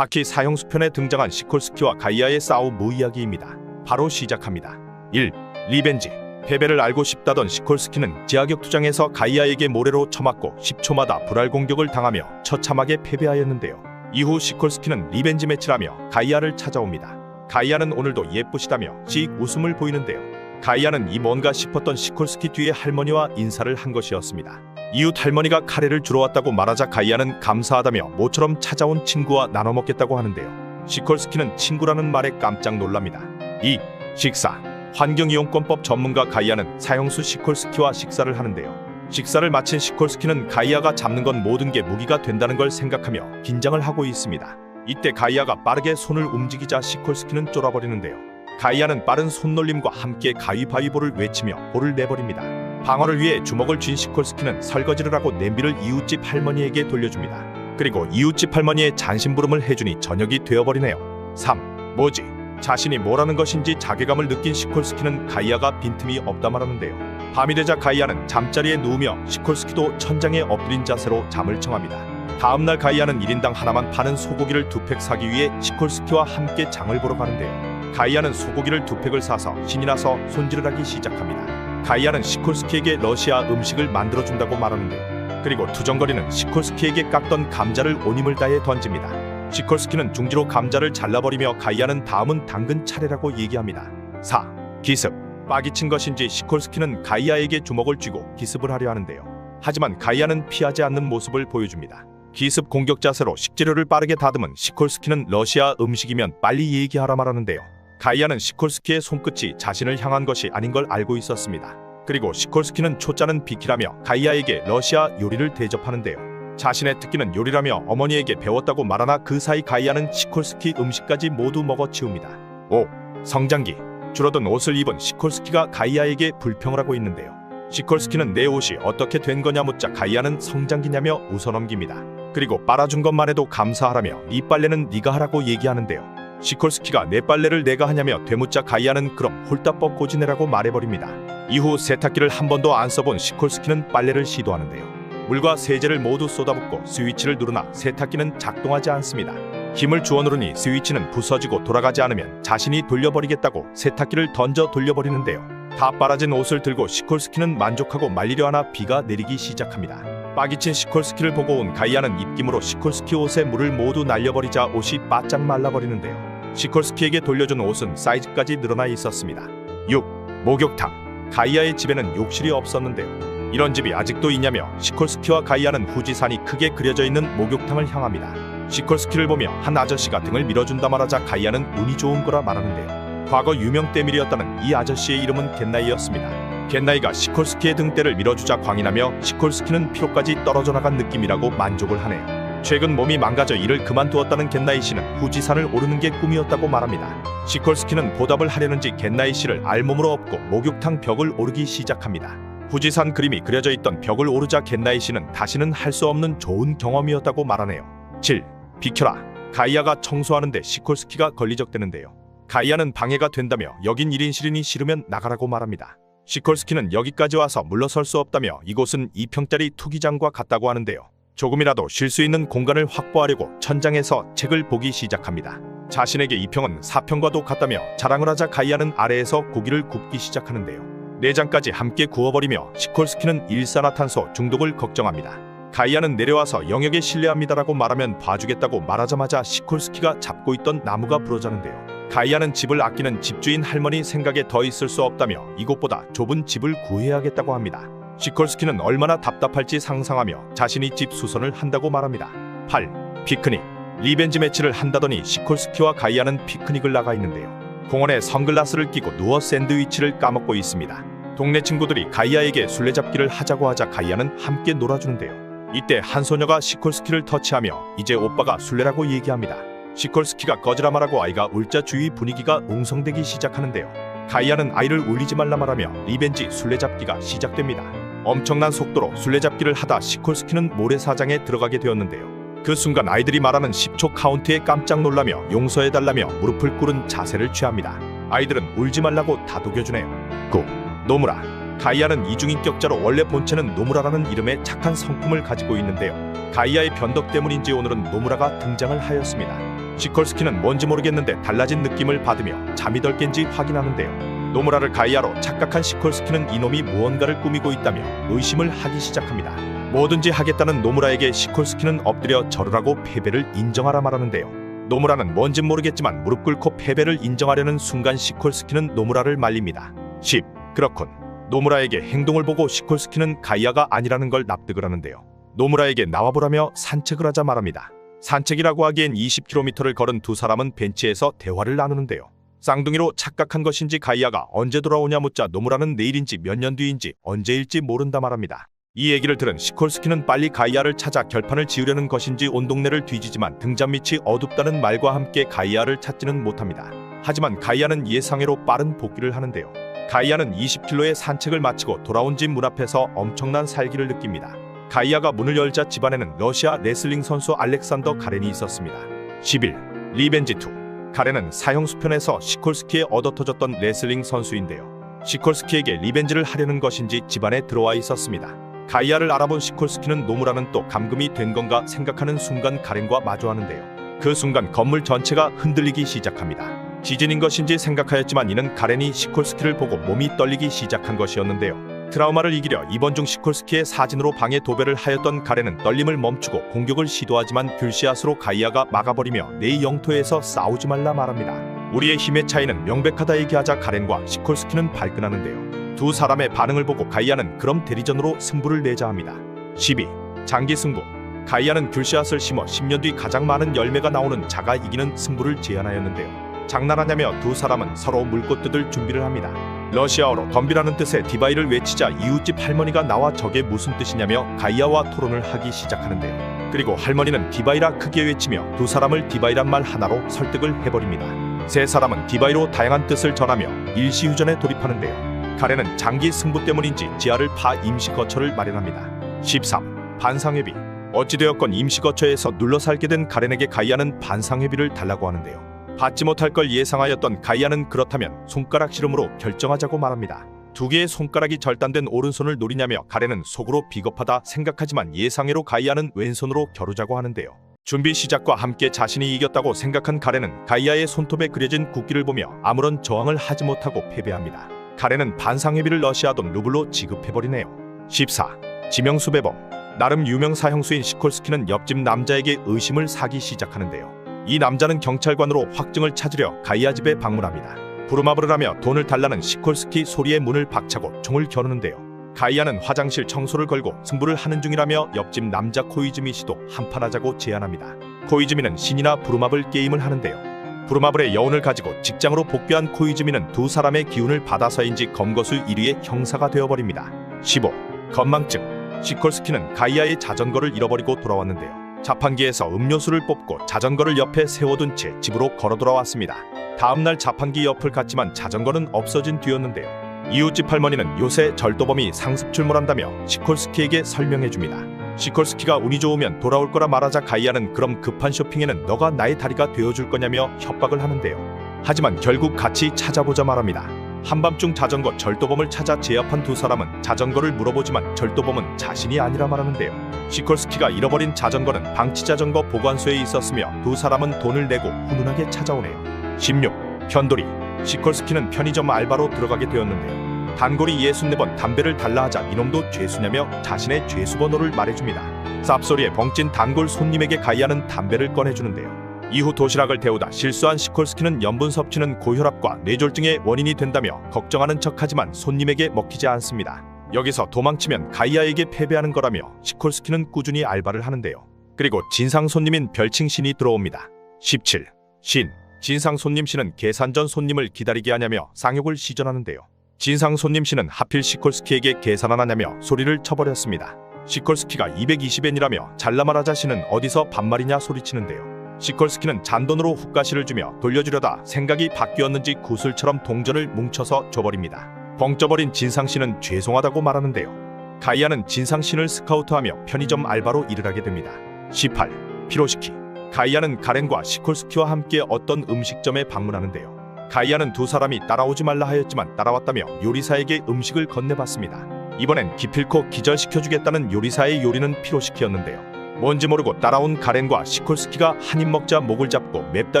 바퀴 사형수편에 등장한 시콜스키와 가이아의 싸움 이야기입니다. 바로 시작합니다. 1. 리벤지. 패배를 알고 싶다던 시콜스키는 지하격 투장에서 가이아에게 모래로 쳐맞고 10초마다 불알 공격을 당하며 처참하게 패배하였는데요. 이후 시콜스키는 리벤지 매치라며 가이아를 찾아옵니다. 가이아는 오늘도 예쁘시다며 씩 웃음을 보이는데요. 가이아는 이 뭔가 싶었던 시콜스키 뒤에 할머니와 인사를 한 것이었습니다. 이웃 할머니가 카레를 주러 왔다고 말하자 가이아는 감사하다며 모처럼 찾아온 친구와 나눠 먹겠다고 하는데요. 시콜스키는 친구라는 말에 깜짝 놀랍니다. 2. 식사. 환경이용권법 전문가 가이아는 사형수 시콜스키와 식사를 하는데요. 식사를 마친 시콜스키는 가이아가 잡는 건 모든 게 무기가 된다는 걸 생각하며 긴장을 하고 있습니다. 이때 가이아가 빠르게 손을 움직이자 시콜스키는 쫄아버리는데요. 가이아는 빠른 손놀림과 함께 가위바위보를 외치며 볼을 내버립니다. 방어를 위해 주먹을 쥔 시콜스키는 설거지를 하고 냄비를 이웃집 할머니에게 돌려줍니다. 그리고 이웃집 할머니의 잔심부름을 해주니 저녁이 되어버리네요. 3. 뭐지? 자신이 뭐라는 것인지 자괴감을 느낀 시콜스키는 가이아가 빈틈이 없다 말하는데요. 밤이 되자 가이아는 잠자리에 누우며 시콜스키도 천장에 엎드린 자세로 잠을 청합니다. 다음날 가이아는 1인당 하나만 파는 소고기를 2팩 사기 위해 시콜스키와 함께 장을 보러 가는데요. 가이아는 소고기를 2팩을 사서 신이 나서 손질을 하기 시작합니다. 가이아는 시콜스키에게 러시아 음식을 만들어준다고 말하는데요. 그리고 투정거리는 시콜스키에게 깎던 감자를 온 힘을 다해 던집니다. 시콜스키는 중지로 감자를 잘라버리며 가이아는 다음은 당근 차례라고 얘기합니다. 4. 기습. 빡이 친 것인지 시콜스키는 가이아에게 주먹을 쥐고 기습을 하려 하는데요. 하지만 가이아는 피하지 않는 모습을 보여줍니다. 기습 공격 자세로 식재료를 빠르게 다듬은 시콜스키는 러시아 음식이면 빨리 얘기하라 말하는데요. 가이아는 시콜스키의 손끝이 자신을 향한 것이 아닌 걸 알고 있었습니다. 그리고 시콜스키는 초짜는 비키라며 가이아에게 러시아 요리를 대접하는데요. 자신의 특기는 요리라며 어머니에게 배웠다고 말하나 그 사이 가이아는 시콜스키 음식까지 모두 먹어치웁니다. 5. 성장기. 줄어든 옷을 입은 시콜스키가 가이아에게 불평을 하고 있는데요. 시콜스키는 내 옷이 어떻게 된 거냐 묻자 가이아는 성장기냐며 웃어넘깁니다. 그리고 빨아준 것만 해도 감사하라며 네 빨래는 네가 하라고 얘기하는데요. 시콜스키가 내 빨래를 내가 하냐며 되묻자 가이아는 그럼 홀딱 벗고 지내라고 말해버립니다. 이후 세탁기를 한 번도 안 써본 시콜스키는 빨래를 시도하는데요. 물과 세제를 모두 쏟아붓고 스위치를 누르나 세탁기는 작동하지 않습니다. 힘을 주워 누르니 스위치는 부서지고 돌아가지 않으면 자신이 돌려버리겠다고 세탁기를 던져 돌려버리는데요. 다 빨아진 옷을 들고 시콜스키는 만족하고 말리려 하나 비가 내리기 시작합니다. 빠기친 시콜스키를 보고 온 가이아는 입김으로 시콜스키 옷에 물을 모두 날려버리자 옷이 바짝 말라버리는데요. 시콜스키에게 돌려준 옷은 사이즈까지 늘어나 있었습니다. 6. 목욕탕. 가이아의 집에는 욕실이 없었는데요. 이런 집이 아직도 있냐며 시콜스키와 가이아는 후지산이 크게 그려져 있는 목욕탕을 향합니다. 시콜스키를 보며 한 아저씨가 등을 밀어준다 말하자 가이아는 운이 좋은 거라 말하는데요. 과거 유명 때밀이었다는 이 아저씨의 이름은 겟나이였습니다. 겟나이가 시콜스키의 등대를 밀어주자 광이 나며 시콜스키는 피로까지 떨어져 나간 느낌이라고 만족을 하네요. 최근 몸이 망가져 일을 그만두었다는 겟나이 씨는 후지산을 오르는 게 꿈이었다고 말합니다. 시콜스키는 보답을 하려는지 겟나이 씨를 알몸으로 업고 목욕탕 벽을 오르기 시작합니다. 후지산 그림이 그려져 있던 벽을 오르자 겟나이 씨는 다시는 할 수 없는 좋은 경험이었다고 말하네요. 7. 비켜라. 가이아가 청소하는데 시콜스키가 걸리적대는데요. 가이아는 방해가 된다며 여긴 1인 실인이 싫으면 나가라고 말합니다. 시콜스키는 여기까지 와서 물러설 수 없다며 이곳은 2평짜리 투기장과 같다고 하는데요. 조금이라도 쉴 수 있는 공간을 확보하려고 천장에서 책을 보기 시작합니다. 자신에게 2평은 4평과도 같다며 자랑을 하자 가이아는 아래에서 고기를 굽기 시작하는데요. 내장까지 함께 구워버리며 시콜스키는 일산화탄소 중독을 걱정합니다. 가이아는 내려와서 영역에 실례합니다라고 말하면 봐주겠다고 말하자마자 시콜스키가 잡고 있던 나무가 부러졌는데요. 가이아는 집을 아끼는 집주인 할머니 생각에 더 있을 수 없다며 이곳보다 좁은 집을 구해야겠다고 합니다. 시콜스키는 얼마나 답답할지 상상하며 자신이 집 수선을 한다고 말합니다. 8. 피크닉. 리벤지 매치를 한다더니 시콜스키와 가이아는 피크닉을 나가 있는데요. 공원에 선글라스를 끼고 누워 샌드위치를 까먹고 있습니다. 동네 친구들이 가이아에게 술래잡기를 하자고 하자 가이아는 함께 놀아주는데요. 이때 한 소녀가 시콜스키를 터치하며 이제 오빠가 술래라고 얘기합니다. 시콜스키가 꺼지라 말하고 아이가 울자 주위 분위기가 웅성대기 시작하는데요. 가이아는 아이를 울리지 말라 말하며 리벤지 술래잡기가 시작됩니다. 엄청난 속도로 술래잡기를 하다 시콜스키는 모래사장에 들어가게 되었는데요. 그 순간 아이들이 말하는 10초 카운트에 깜짝 놀라며 용서해달라며 무릎을 꿇은 자세를 취합니다. 아이들은 울지 말라고 다독여주네요. 9. 노무라. 가이아는 이중인격자로 원래 본체는 노무라라는 이름의 착한 성품을 가지고 있는데요. 가이아의 변덕 때문인지 오늘은 노무라가 등장을 하였습니다. 시콜스키는 뭔지 모르겠는데 달라진 느낌을 받으며 잠이 덜 깬지 확인하는데요. 노무라를 가이아로 착각한 시콜스키는 이놈이 무언가를 꾸미고 있다며 의심을 하기 시작합니다. 뭐든지 하겠다는 노무라에게 시콜스키는 엎드려 절으라고 패배를 인정하라 말하는데요. 노무라는 뭔진 모르겠지만 무릎 꿇고 패배를 인정하려는 순간 시콜스키는 노무라를 말립니다. 10. 그렇군. 노무라에게 행동을 보고 시콜스키는 가이아가 아니라는 걸 납득을 하는데요. 노무라에게 나와보라며 산책을 하자 말합니다. 산책이라고 하기엔 20km를 걸은 두 사람은 벤치에서 대화를 나누는데요. 쌍둥이로 착각한 것인지 가이아가 언제 돌아오냐 묻자 노무라는 내일인지 몇 년 뒤인지 언제일지 모른다 말합니다. 이 얘기를 들은 시콜스키는 빨리 가이아를 찾아 결판을 지으려는 것인지 온 동네를 뒤지지만 등잔 밑이 어둡다는 말과 함께 가이아를 찾지는 못합니다. 하지만 가이아는 예상외로 빠른 복귀를 하는데요. 가이아는 20km의 산책을 마치고 돌아온 집 문 앞에서 엄청난 살기를 느낍니다. 가이아가 문을 열자 집안에는 러시아 레슬링 선수 알렉산더 가렌이 있었습니다. 11. 리벤지 2. 가렌은 사형수편에서 시콜스키에 얻어터졌던 레슬링 선수인데요. 시콜스키에게 리벤지를 하려는 것인지 집안에 들어와 있었습니다. 가이아를 알아본 시콜스키는 노무라는 또 감금이 된 건가 생각하는 순간 가렌과 마주하는데요. 그 순간 건물 전체가 흔들리기 시작합니다. 지진인 것인지 생각하였지만 이는 가렌이 시콜스키를 보고 몸이 떨리기 시작한 것이었는데요. 트라우마를 이기려 입원 중 시콜스키의 사진으로 방에 도배를 하였던 가렌은 떨림을 멈추고 공격을 시도하지만 귤시앗으로 가이아가 막아버리며 내 영토에서 싸우지 말라 말합니다. 우리의 힘의 차이는 명백하다 얘기하자 가렌과 시콜스키는 발끈하는데요. 두 사람의 반응을 보고 가이아는 그럼 대리전으로 승부를 내자 합니다. 12. 장기 승부. 가이아는 귤시앗을 심어 10년 뒤 가장 많은 열매가 나오는 자가 이기는 승부를 제안하였는데요. 장난하냐며 두 사람은 서로 물고 뜯을 준비를 합니다. 러시아어로 덤비라는 뜻의 디바이를 외치자 이웃집 할머니가 나와 저게 무슨 뜻이냐며 가이아와 토론을 하기 시작하는데요. 그리고 할머니는 디바이라 크게 외치며 두 사람을 디바이란 말 하나로 설득을 해버립니다. 세 사람은 디바이로 다양한 뜻을 전하며 일시휴전에 돌입하는데요. 가렌은 장기 승부 때문인지 지하를 파 임시거처를 마련합니다. 13. 반상회비. 어찌되었건 임시거처에서 눌러 살게 된 가렌에게 가이아는 반상회비를 달라고 하는데요. 받지 못할 걸 예상하였던 가이아는 그렇다면 손가락 씨름으로 결정하자고 말합니다. 두 개의 손가락이 절단된 오른손을 노리냐며 가렌은 속으로 비겁하다 생각하지만 예상외로 가이아는 왼손으로 겨루자고 하는데요. 준비 시작과 함께 자신이 이겼다고 생각한 가렌은 가이아의 손톱에 그려진 국기를 보며 아무런 저항을 하지 못하고 패배합니다. 가렌은 반상회비를 러시아 돈 루블로 지급해버리네요. 14. 지명수배범. 나름 유명 사형수인 시콜스키는 옆집 남자에게 의심을 사기 시작하는데요. 이 남자는 경찰관으로 확증을 찾으려 가이아 집에 방문합니다. 부르마블을 하며 돈을 달라는 시콜스키 소리에 문을 박차고 총을 겨누는데요. 가이아는 화장실 청소를 걸고 승부를 하는 중이라며 옆집 남자 코이즈미 씨도 한판하자고 제안합니다. 코이즈미는 신이나 부르마블 게임을 하는데요. 부르마블의 여운을 가지고 직장으로 복귀한 코이즈미는 두 사람의 기운을 받아서인지 검거수 1위의 형사가 되어버립니다. 15. 건망증. 시콜스키는 가이아의 자전거를 잃어버리고 돌아왔는데요. 자판기에서 음료수를 뽑고 자전거를 옆에 세워둔 채 집으로 걸어 돌아왔습니다. 다음날 자판기 옆을 갔지만 자전거는 없어진 뒤였는데요. 이웃집 할머니는 요새 절도범이 상습 출몰한다며 시콜스키에게 설명해줍니다. 시콜스키가 운이 좋으면 돌아올 거라 말하자 가이아는 그럼 급한 쇼핑에는 너가 나의 다리가 되어줄 거냐며 협박을 하는데요. 하지만 결국 같이 찾아보자 말합니다. 한밤중 자전거 절도범을 찾아 제압한 두 사람은 자전거를 물어보지만 절도범은 자신이 아니라 말하는데요. 시콜스키가 잃어버린 자전거는 방치자전거 보관소에 있었으며 두 사람은 돈을 내고 훈훈하게 찾아오네요. 16. 편돌이. 시콜스키는 편의점 알바로 들어가게 되었는데요. 단골이 64번 담배를 달라 하자 이놈도 죄수냐며 자신의 죄수 번호를 말해줍니다. 쌉소리에 벙찐 단골 손님에게 가이아는 담배를 꺼내주는데요. 이후 도시락을 데우다 실수한 시콜스키는 염분 섭취는 고혈압과 뇌졸중의 원인이 된다며 걱정하는 척하지만 손님에게 먹히지 않습니다. 여기서 도망치면 가이아에게 패배하는 거라며 시콜스키는 꾸준히 알바를 하는데요. 그리고 진상 손님인 별칭 신이 들어옵니다. 17. 신. 진상 손님 신은 계산 전 손님을 기다리게 하냐며 쌍욕을 시전하는데요. 진상 손님 신은 하필 시콜스키에게 계산 안 하냐며 소리를 쳐버렸습니다. 시콜스키가 220엔이라며 잘라 말하자 신은 어디서 반말이냐 소리치는데요. 시콜스키는 잔돈으로 훅가시를 주며 돌려주려다 생각이 바뀌었는지 구슬처럼 동전을 뭉쳐서 줘버립니다. 벙쪄버린 진상신은 죄송하다고 말하는데요. 가이아는 진상신을 스카우트하며 편의점 알바로 일을 하게 됩니다. 18. 피로시키. 가이아는 가렌과 시콜스키와 함께 어떤 음식점에 방문하는데요. 가이아는 두 사람이 따라오지 말라 하였지만 따라왔다며 요리사에게 음식을 건네봤습니다. 이번엔 기필코 기절시켜주겠다는 요리사의 요리는 피로시키였는데요. 뭔지 모르고 따라온 가렌과 시콜스키가 한 입 먹자 목을 잡고 맵다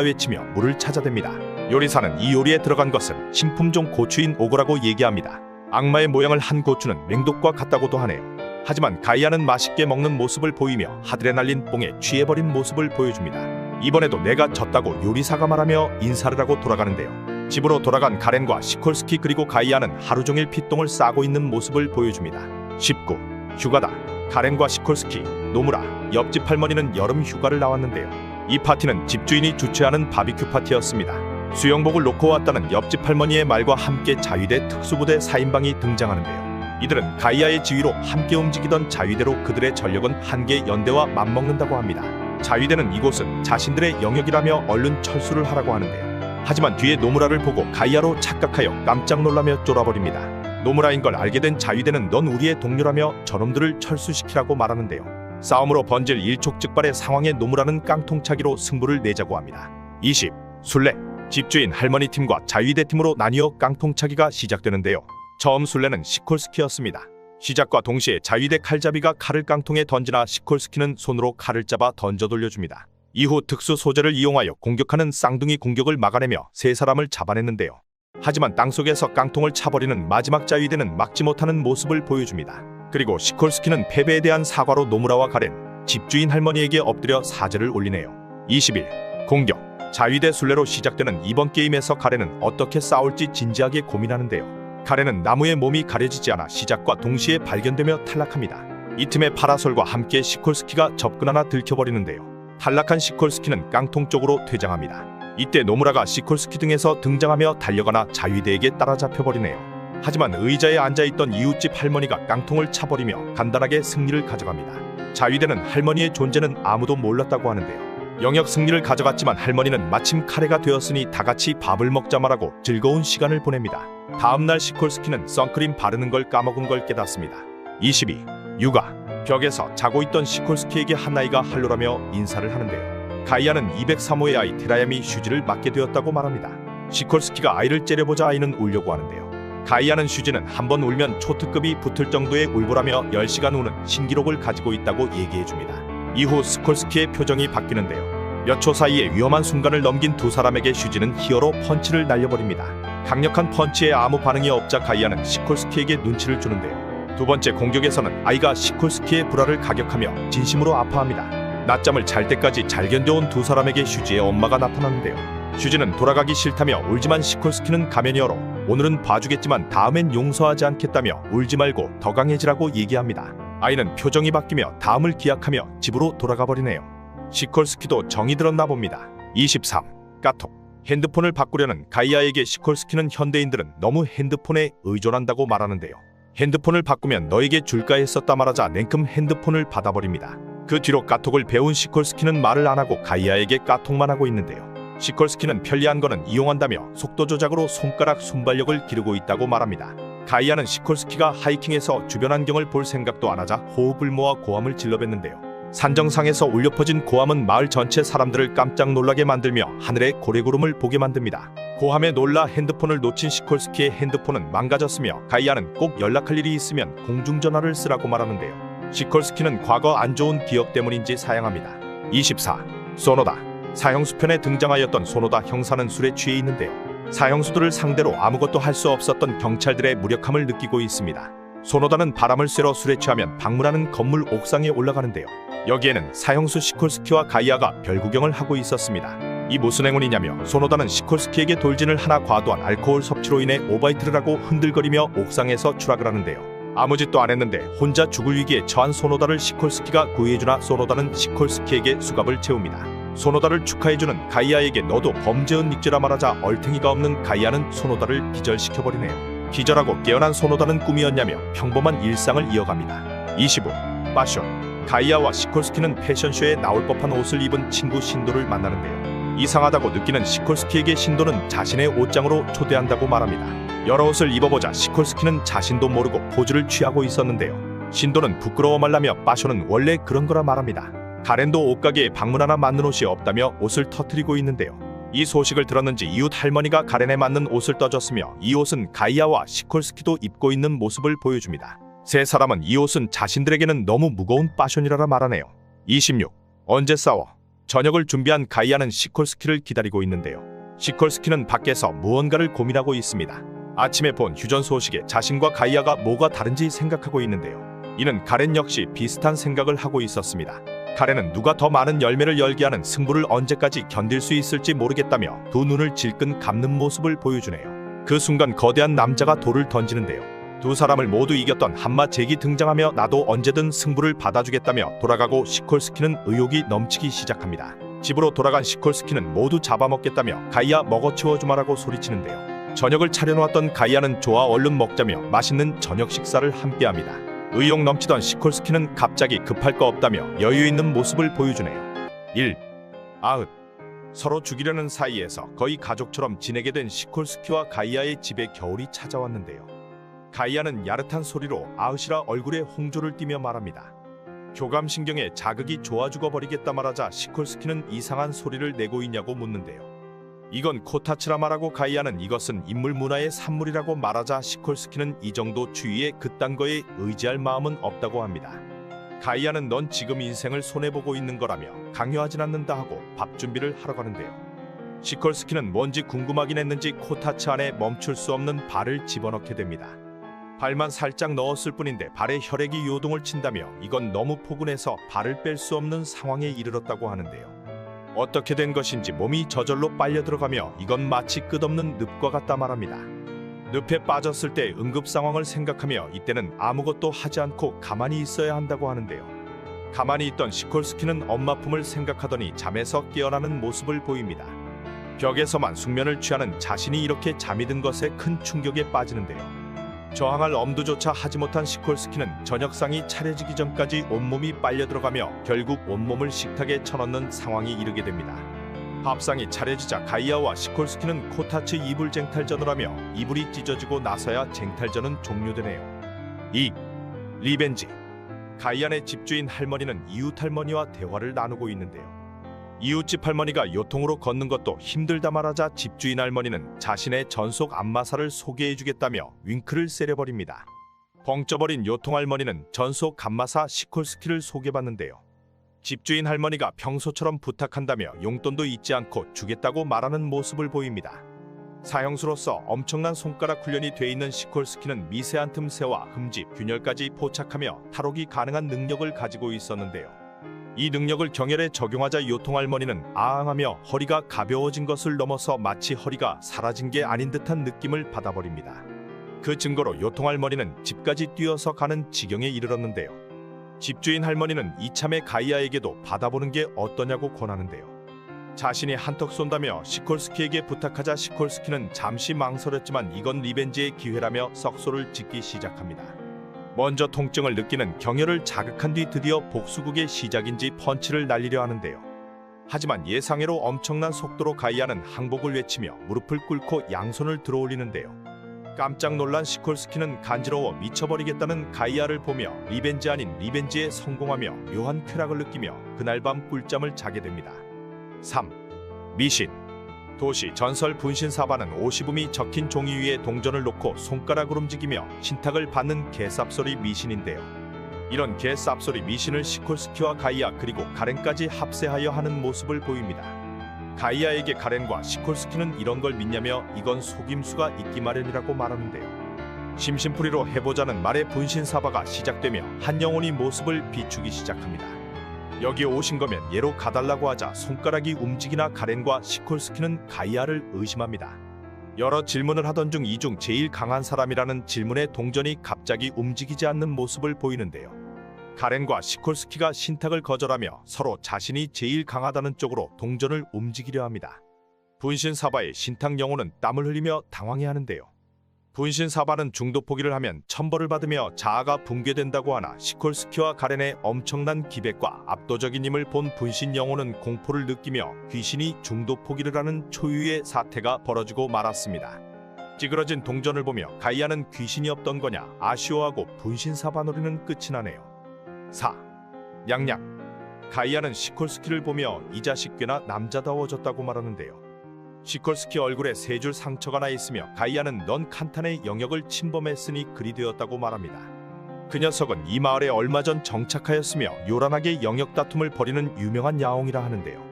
외치며 물을 찾아댑니다. 요리사는 이 요리에 들어간 것은 신품종 고추인 오거라고 얘기합니다. 악마의 모양을 한 고추는 맹독과 같다고도 하네요. 하지만 가이아는 맛있게 먹는 모습을 보이며 하늘에 날린 뽕에 취해버린 모습을 보여줍니다. 이번에도 내가 졌다고 요리사가 말하며 인사를 하고 돌아가는데요. 집으로 돌아간 가렌과 시콜스키 그리고 가이아는 하루 종일 피똥을 싸고 있는 모습을 보여줍니다. 19. 휴가다. 가렌과 시콜스키, 노무라, 옆집 할머니는 여름 휴가를 나왔는데요. 이 파티는 집주인이 주최하는 바비큐 파티였습니다. 수영복을 놓고 왔다는 옆집 할머니의 말과 함께 자위대 특수부대 4인방이 등장하는데요. 이들은 가이아의 지휘로 함께 움직이던 자위대로 그들의 전력은 한계 연대와 맞먹는다고 합니다. 자위대는 이곳은 자신들의 영역이라며 얼른 철수를 하라고 하는데요. 하지만 뒤에 노무라를 보고 가이아로 착각하여 깜짝 놀라며 쫄아버립니다. 노무라인 걸 알게 된 자위대는 넌 우리의 동료라며 저놈들을 철수시키라고 말하는데요. 싸움으로 번질 일촉즉발의 상황에 노무라는 깡통차기로 승부를 내자고 합니다. 20. 술래. 집주인 할머니 팀과 자위대 팀으로 나뉘어 깡통차기가 시작되는데요. 처음 술래는 시콜스키였습니다. 시작과 동시에 자위대 칼잡이가 칼을 깡통에 던지나 시콜스키는 손으로 칼을 잡아 던져 돌려줍니다. 이후 특수 소재를 이용하여 공격하는 쌍둥이 공격을 막아내며 세 사람을 잡아냈는데요. 하지만 땅속에서 깡통을 차버리는 마지막 자위대는 막지 못하는 모습을 보여줍니다. 그리고 시콜스키는 패배에 대한 사과로 노무라와 가렌, 집주인 할머니에게 엎드려 사죄를 올리네요. 21. 공격. 자위대 술래로 시작되는 이번 게임에서 가렌은 어떻게 싸울지 진지하게 고민하는데요. 가렌은 나무에 몸이 가려지지 않아 시작과 동시에 발견되며 탈락합니다. 이 틈에 파라솔과 함께 시콜스키가 접근하나 들켜버리는데요. 탈락한 시콜스키는 깡통 쪽으로 퇴장합니다. 이때 노무라가 시콜스키 등에서 등장하며 달려가나 자위대에게 따라잡혀버리네요. 하지만 의자에 앉아있던 이웃집 할머니가 깡통을 차버리며 간단하게 승리를 가져갑니다. 자위대는 할머니의 존재는 아무도 몰랐다고 하는데요. 영역 승리를 가져갔지만 할머니는 마침 카레가 되었으니 다같이 밥을 먹자 말하고 즐거운 시간을 보냅니다. 다음날 시콜스키는 선크림 바르는 걸 까먹은 걸 깨닫습니다. 22. 육아. 벽에서 자고 있던 시콜스키에게 한 아이가 할로라며 인사를 하는데요. 가이아는 203호의 아이 테라야미 슈지를 맡게 되었다고 말합니다. 시콜스키가 아이를 째려보자 아이는 울려고 하는데요. 가이아는 슈지는 한번 울면 초특급이 붙을 정도의 울보라며 10시간 우는 신기록을 가지고 있다고 얘기해줍니다. 이후 스콜스키의 표정이 바뀌는데요. 몇 초 사이에 위험한 순간을 넘긴 두 사람에게 슈지는 히어로 펀치를 날려버립니다. 강력한 펀치에 아무 반응이 없자 가이아는 시콜스키에게 눈치를 주는데요. 두 번째 공격에서는 아이가 시콜스키의 불화를 가격하며 진심으로 아파합니다. 낮잠을 잘 때까지 잘 견뎌온 두 사람에게 슈지의 엄마가 나타나는데요. 슈지는 돌아가기 싫다며 울지만 시콜스키는 가면이 얼어 오늘은 봐주겠지만 다음엔 용서하지 않겠다며 울지 말고 더 강해지라고 얘기합니다. 아이는 표정이 바뀌며 다음을 기약하며 집으로 돌아가 버리네요. 시콜스키도 정이 들었나 봅니다. 23. 까톡. 핸드폰을 바꾸려는 가이아에게 시콜스키는 현대인들은 너무 핸드폰에 의존한다고 말하는데요. 핸드폰을 바꾸면 너에게 줄까 했었다 말하자 냉큼 핸드폰을 받아버립니다. 그 뒤로 까톡을 배운 시콜스키는 말을 안하고 가이아에게 까톡만 하고 있는데요. 시콜스키는 편리한 거는 이용한다며 속도 조작으로 손가락 순발력을 기르고 있다고 말합니다. 가이아는 시콜스키가 하이킹에서 주변 환경을 볼 생각도 안하자 호흡을 모아 고함을 질러댔는데요. 산정상에서 울려 퍼진 고함은 마을 전체 사람들을 깜짝 놀라게 만들며 하늘에 고래구름을 보게 만듭니다. 고함에 놀라 핸드폰을 놓친 시콜스키의 핸드폰은 망가졌으며 가이아는 꼭 연락할 일이 있으면 공중전화를 쓰라고 말하는데요. 시콜스키는 과거 안 좋은 기억 때문인지 사양합니다. 24. 소노다. 사형수편에 등장하였던 소노다 형사는 술에 취해 있는데요. 사형수들을 상대로 아무것도 할 수 없었던 경찰들의 무력함을 느끼고 있습니다. 소노다는 바람을 쐬러 술에 취하면 방문하는 건물 옥상에 올라가는데요. 여기에는 사형수 시콜스키와 가이아가 별구경을 하고 있었습니다. 이 무슨 행운이냐며 소노다는 시콜스키에게 돌진을 하나 과도한 알코올 섭취로 인해 오바이트를 하고 흔들거리며 옥상에서 추락을 하는데요. 아무 짓도 안 했는데 혼자 죽을 위기에 처한 소노다를 시콜스키가 구해주나 소노다는 시콜스키에게 수갑을 채웁니다. 소노다를 축하해주는 가이아에게 너도 범죄은 닉지라 말하자 얼탱이가 없는 가이아는 소노다를 기절시켜버리네요. 기절하고 깨어난 소노다는 꿈이었냐며 평범한 일상을 이어갑니다. 25. 파션. 가이아와 시콜스키는 패션쇼에 나올 법한 옷을 입은 친구 신도를 만나는데요. 이상하다고 느끼는 시콜스키에게 신도는 자신의 옷장으로 초대한다고 말합니다. 여러 옷을 입어보자 시콜스키는 자신도 모르고 포즈를 취하고 있었는데요. 신도는 부끄러워 말라며 파션은 원래 그런 거라 말합니다. 가렌도 옷가게에 방문하나 맞는 옷이 없다며 옷을 터뜨리고 있는데요. 이 소식을 들었는지 이웃 할머니가 가렌에 맞는 옷을 떠줬으며 이 옷은 가이아와 시콜스키도 입고 있는 모습을 보여줍니다. 세 사람은 이 옷은 자신들에게는 너무 무거운 파션이라 말하네요. 26. 언제 싸워? 저녁을 준비한 가이아는 시콜스키를 기다리고 있는데요. 시콜스키는 밖에서 무언가를 고민하고 있습니다. 아침에 본 휴전 소식에 자신과 가이아가 뭐가 다른지 생각하고 있는데요. 이는 가렌 역시 비슷한 생각을 하고 있었습니다. 가렌은 누가 더 많은 열매를 열게 하는 승부를 언제까지 견딜 수 있을지 모르겠다며 두 눈을 질끈 감는 모습을 보여주네요. 그 순간 거대한 남자가 돌을 던지는데요. 두 사람을 모두 이겼던 한마 잭이 등장하며 나도 언제든 승부를 받아주겠다며 돌아가고 시콜스키는 의욕이 넘치기 시작합니다. 집으로 돌아간 시콜스키는 모두 잡아먹겠다며 가이아 먹어치워주마라고 소리치는데요. 저녁을 차려놓았던 가이아는 좋아 얼른 먹자며 맛있는 저녁 식사를 함께합니다. 의욕 넘치던 시콜스키는 갑자기 급할 거 없다며 여유 있는 모습을 보여주네요. 1. 아흔. 서로 죽이려는 사이에서 거의 가족처럼 지내게 된 시콜스키와 가이아의 집에 겨울이 찾아왔는데요. 가이아는 야릇한 소리로 아으시라 얼굴에 홍조를 띠며 말합니다. 교감신경에 자극이 좋아 죽어버리겠다 말하자 시콜스키는 이상한 소리를 내고 있냐고 묻는데요. 이건 코타츠라 말하고 가이아는 이것은 인물 문화의 산물이라고 말하자 시콜스키는 이 정도 추위에 그딴 거에 의지할 마음은 없다고 합니다. 가이아는 넌 지금 인생을 손해보고 있는 거라며 강요하진 않는다 하고 밥 준비를 하러 가는데요. 시콜스키는 뭔지 궁금하긴 했는지 코타츠 안에 멈출 수 없는 발을 집어넣게 됩니다. 발만 살짝 넣었을 뿐인데 발에 혈액이 요동을 친다며 이건 너무 포근해서 발을 뺄 수 없는 상황에 이르렀다고 하는데요. 어떻게 된 것인지 몸이 저절로 빨려 들어가며 이건 마치 끝없는 늪과 같다 말합니다. 늪에 빠졌을 때 응급 상황을 생각하며 이때는 아무것도 하지 않고 가만히 있어야 한다고 하는데요. 가만히 있던 시콜스키는 엄마 품을 생각하더니 잠에서 깨어나는 모습을 보입니다. 벽에서만 숙면을 취하는 자신이 이렇게 잠이 든 것에 큰 충격에 빠지는데요. 저항할 엄두조차 하지 못한 시콜스키는 저녁상이 차려지기 전까지 온몸이 빨려 들어가며 결국 온몸을 식탁에 쳐넣는 상황이 이르게 됩니다. 밥상이 차려지자 가이아와 시콜스키는 코타츠 이불 쟁탈전을 하며 이불이 찢어지고 나서야 쟁탈전은 종료되네요. 2. 리벤지. 가이안의 집주인 할머니는 이웃 할머니와 대화를 나누고 있는데요. 이웃집 할머니가 요통으로 걷는 것도 힘들다 말하자 집주인 할머니는 자신의 전속 안마사를 소개해주겠다며 윙크를 세려버립니다. 벙쪄버린 요통 할머니는 전속 안마사 시콜스키를 소개받는데요. 집주인 할머니가 평소처럼 부탁한다며 용돈도 잊지 않고 주겠다고 말하는 모습을 보입니다. 사형수로서 엄청난 손가락 훈련이 돼 있는 시콜스키는 미세한 틈새와 흠집, 균열까지 포착하며 탈옥이 가능한 능력을 가지고 있었는데요. 이 능력을 경혈에 적용하자 요통 할머니는 아앙하며 허리가 가벼워진 것을 넘어서 마치 허리가 사라진 게 아닌 듯한 느낌을 받아버립니다. 그 증거로 요통 할머니는 집까지 뛰어서 가는 지경에 이르렀는데요. 집주인 할머니는 이참에 가이아에게도 받아보는 게 어떠냐고 권하는데요. 자신이 한턱 쏜다며 시콜스키에게 부탁하자 시콜스키는 잠시 망설였지만 이건 리벤지의 기회라며 썩소를 짓기 시작합니다. 먼저 통증을 느끼는 경혈을 자극한 뒤 드디어 복수극의 시작인지 펀치를 날리려 하는데요. 하지만 예상외로 엄청난 속도로 가이아는 항복을 외치며 무릎을 꿇고 양손을 들어올리는데요. 깜짝 놀란 시콜스키는 간지러워 미쳐버리겠다는 가이아를 보며 리벤지 아닌 리벤지에 성공하며 묘한 쾌락을 느끼며 그날 밤 꿀잠을 자게 됩니다. 3. 미신. 도시 전설 분신사바는 50음이 적힌 종이 위에 동전을 놓고 손가락을 움직이며 신탁을 받는 개쌉소리 미신인데요. 이런 개쌉소리 미신을 시콜스키와 가이아 그리고 가렌까지 합세하여 하는 모습을 보입니다. 가이아에게 가렌과 시콜스키는 이런 걸 믿냐며 이건 속임수가 있기 마련이라고 말하는데요. 심심풀이로 해보자는 말에 분신사바가 시작되며 한 영혼이 모습을 비추기 시작합니다. 여기 오신 거면 얘로 가달라고 하자 손가락이 움직이나 가렌과 시콜스키는 가이아를 의심합니다. 여러 질문을 하던 중 이 중 제일 강한 사람이라는 질문에 동전이 갑자기 움직이지 않는 모습을 보이는데요. 가렌과 시콜스키가 신탁을 거절하며 서로 자신이 제일 강하다는 쪽으로 동전을 움직이려 합니다. 분신사바의 신탁 영혼은 땀을 흘리며 당황해하는데요. 분신사바는 중도 포기를 하면 천벌을 받으며 자아가 붕괴된다고 하나 시콜스키와 가렌의 엄청난 기백과 압도적인 힘을 본 분신 영혼은 공포를 느끼며 귀신이 중도 포기를 하는 초유의 사태가 벌어지고 말았습니다. 찌그러진 동전을 보며 가이아는 귀신이 없던 거냐 아쉬워하고 분신사바 놀이는 끝이 나네요. 4. 냥냥. 가이아는 시콜스키를 보며 이 자식 꽤나 남자다워졌다고 말하는데요. 시콜스키 얼굴에 세 줄 상처가 나 있으며 가이아는 넌 칸탄의 영역을 침범했으니 그리 되었다고 말합니다. 그 녀석은 이 마을에 얼마 전 정착하였으며 요란하게 영역 다툼을 벌이는 유명한 야옹이라 하는데요.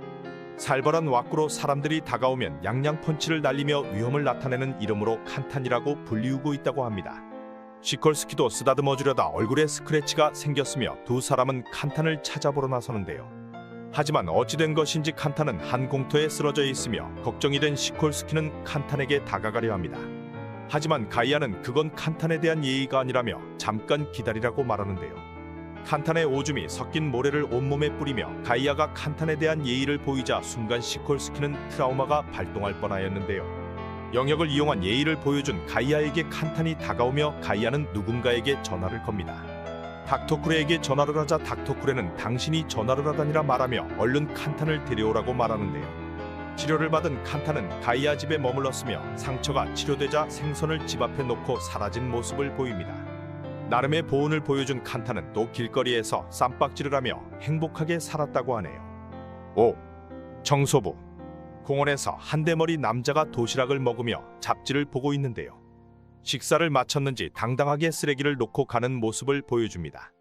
살벌한 왁구로 사람들이 다가오면 양양 펀치를 날리며 위험을 나타내는 이름으로 칸탄이라고 불리우고 있다고 합니다. 시콜스키도 쓰다듬어주려다 얼굴에 스크래치가 생겼으며 두 사람은 칸탄을 찾아보러 나서는데요. 하지만 어찌된 것인지 칸탄은 한 공터에 쓰러져 있으며 걱정이 된 시콜스키는 칸탄에게 다가가려 합니다. 하지만 가이아는 그건 칸탄에 대한 예의가 아니라며 잠깐 기다리라고 말하는데요. 칸탄의 오줌이 섞인 모래를 온몸에 뿌리며 가이아가 칸탄에 대한 예의를 보이자 순간 시콜스키는 트라우마가 발동할 뻔하였는데요. 영역을 이용한 예의를 보여준 가이아에게 칸탄이 다가오며 가이아는 누군가에게 전화를 겁니다. 닥터쿠레에게 전화를 하자 닥터쿠레는 당신이 전화를 하다니라 말하며 얼른 칸탄을 데려오라고 말하는데요. 치료를 받은 칸탄은 가이아 집에 머물렀으며 상처가 치료되자 생선을 집 앞에 놓고 사라진 모습을 보입니다. 나름의 보온을 보여준 칸탄은 또 길거리에서 쌈박질을 하며 행복하게 살았다고 하네요. 5. 정소부. 공원에서 한대머리 남자가 도시락을 먹으며 잡지를 보고 있는데요. 식사를 마쳤는지 당당하게 쓰레기를 놓고 가는 모습을 보여줍니다.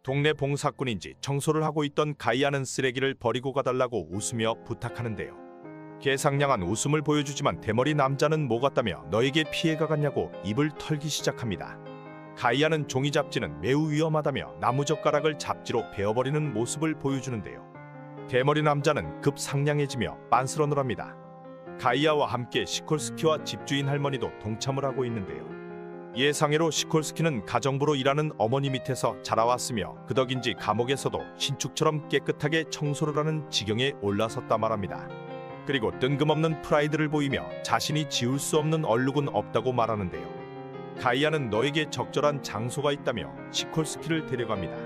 동네 봉사꾼인지 청소를 하고 있던 가이아는 쓰레기를 버리고 가달라고 웃으며 부탁하는데요. 개상냥한 웃음을 보여주지만 대머리 남자는 뭐 같다며 너에게 피해가 갔냐고 입을 털기 시작합니다. 가이아는 종이 잡지는 매우 위험하다며 나무젓가락을 잡지로 베어버리는 모습을 보여주는데요. 대머리 남자는 급 상냥해지며 빤스런을 합니다. 가이아와 함께 시콜스키와 집주인 할머니도 동참을 하고 있는데요. 예상외로 시콜스키는 가정부로 일하는 어머니 밑에서 자라왔으며 그 덕인지 감옥에서도 신축처럼 깨끗하게 청소를 하는 지경에 올라섰다 말합니다. 그리고 뜬금없는 프라이드를 보이며 자신이 지울 수 없는 얼룩은 없다고 말하는데요. 가이아는 너에게 적절한 장소가 있다며 시콜스키를 데려갑니다.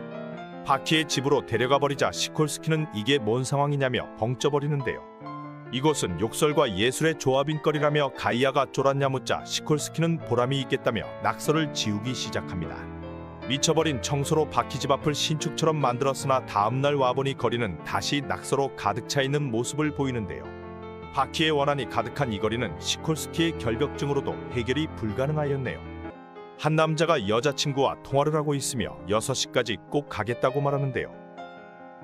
바키의 집으로 데려가 버리자 시콜스키는 이게 뭔 상황이냐며 벙쪄버리는데요. 이곳은 욕설과 예술의 조합인 거리라며 가이아가 쫄았냐 묻자 시콜스키는 보람이 있겠다며 낙서를 지우기 시작합니다. 미쳐버린 청소로 바키 집 앞을 신축처럼 만들었으나 다음날 와보니 거리는 다시 낙서로 가득 차 있는 모습을 보이는데요. 바키의 원한이 가득한 이 거리는 시콜스키의 결벽증으로도 해결이 불가능하였네요. 한 남자가 여자친구와 통화를 하고 있으며 6시까지 꼭 가겠다고 말하는데요.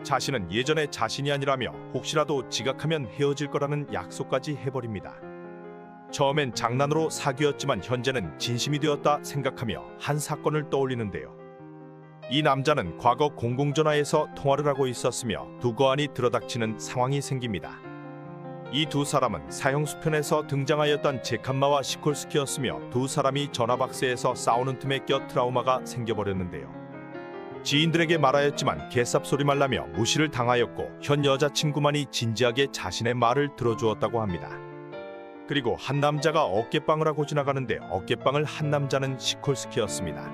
자신은 예전에 자신이 아니라며 혹시라도 지각하면 헤어질 거라는 약속까지 해버립니다. 처음엔 장난으로 사귀었지만 현재는 진심이 되었다 생각하며 한 사건을 떠올리는데요. 이 남자는 과거 공공전화에서 통화를 하고 있었으며 두 거안이 들어닥치는 상황이 생깁니다. 이 두 사람은 사형수편에서 등장하였던 제칸마와 시콜스키였으며 두 사람이 전화박스에서 싸우는 틈에 껴 트라우마가 생겨버렸는데요. 지인들에게 말하였지만 개쌉소리만 나며 무시를 당하였고 현 여자친구만이 진지하게 자신의 말을 들어주었다고 합니다. 그리고 한 남자가 어깨빵을 하고 지나가는데 어깨빵을 한 남자는 시콜스키였습니다.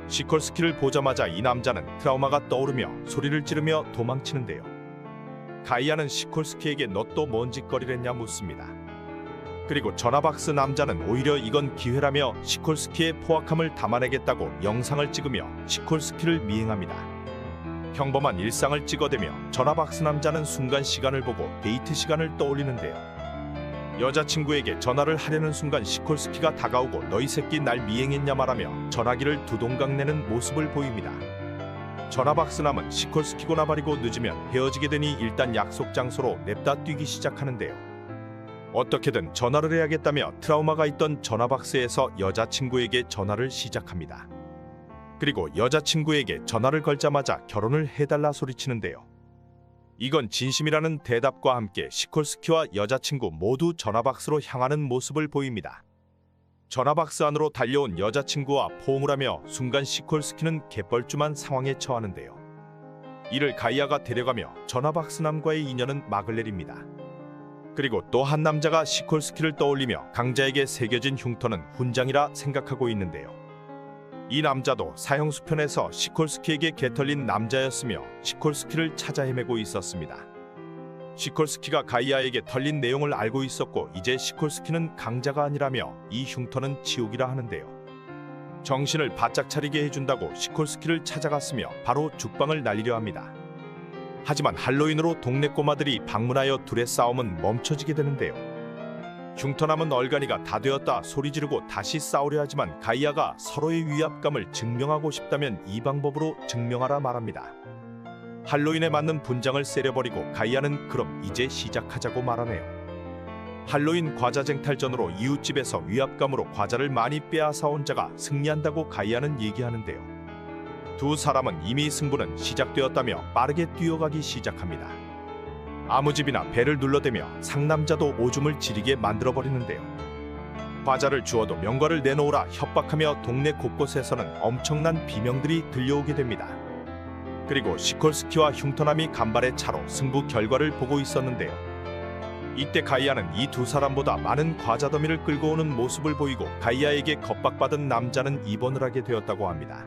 시콜스키를 보자마자 이 남자는 트라우마가 떠오르며 소리를 지르며 도망치는데요. 가이아는 시콜스키에게 너 또 뭔 짓거리랬냐 묻습니다. 그리고 전화박스 남자는 오히려 이건 기회라며 시콜스키의 포악함을 담아내겠다고 영상을 찍으며 시콜스키를 미행합니다. 평범한 일상을 찍어대며 전화박스 남자는 순간 시간을 보고 데이트 시간을 떠올리는데요. 여자친구에게 전화를 하려는 순간 시콜스키가 다가오고 너 이 새끼 날 미행했냐 말하며 전화기를 두 동강 내는 모습을 보입니다. 전화박스남은 시콜스키고 나발이고 늦으면 헤어지게 되니 일단 약속 장소로 냅다 뛰기 시작하는데요. 어떻게든 전화를 해야겠다며 트라우마가 있던 전화박스에서 여자친구에게 전화를 시작합니다. 그리고 여자친구에게 전화를 걸자마자 결혼을 해달라 소리치는데요. 이건 진심이라는 대답과 함께 시콜스키와 여자친구 모두 전화박스로 향하는 모습을 보입니다. 전화박스 안으로 달려온 여자친구와 포옹을 하며 순간 시콜스키는 개뻘쭘한 상황에 처하는데요. 이를 가이아가 데려가며 전화박스남과의 인연은 막을 내립니다. 그리고 또 한 남자가 시콜스키를 떠올리며 강자에게 새겨진 흉터는 훈장이라 생각하고 있는데요. 이 남자도 사형수편에서 시콜스키에게 개털린 남자였으며 시콜스키를 찾아 헤매고 있었습니다. 시콜스키가 가이아에게 털린 내용을 알고 있었고 이제 시콜스키는 강자가 아니라며 이 흉터는 치우기라 하는데요. 정신을 바짝 차리게 해준다고 시콜스키를 찾아갔으며 바로 죽방을 날리려 합니다. 하지만 할로윈으로 동네 꼬마들이 방문하여 둘의 싸움은 멈춰지게 되는데요. 흉터남은 얼간이가 다 되었다 소리 지르고 다시 싸우려 하지만 가이아가 서로의 위압감을 증명하고 싶다면 이 방법으로 증명하라 말합니다. 할로윈에 맞는 분장을 세려버리고 가이아는 그럼 이제 시작하자고 말하네요. 할로윈 과자 쟁탈전으로 이웃집에서 위압감으로 과자를 많이 빼앗아온 자가 승리한다고 가이아는 얘기하는데요. 두 사람은 이미 승부는 시작되었다며 빠르게 뛰어가기 시작합니다. 아무 집이나 배를 눌러대며 상남자도 오줌을 지리게 만들어버리는데요. 과자를 주어도 명과를 내놓으라 협박하며 동네 곳곳에서는 엄청난 비명들이 들려오게 됩니다. 그리고 시콜스키와 흉터남이 간발의 차로 승부 결과를 보고 있었는데요. 이때 가이아는 이 두 사람보다 많은 과자 더미를 끌고 오는 모습을 보이고 가이아에게 겁박받은 남자는 입원을 하게 되었다고 합니다.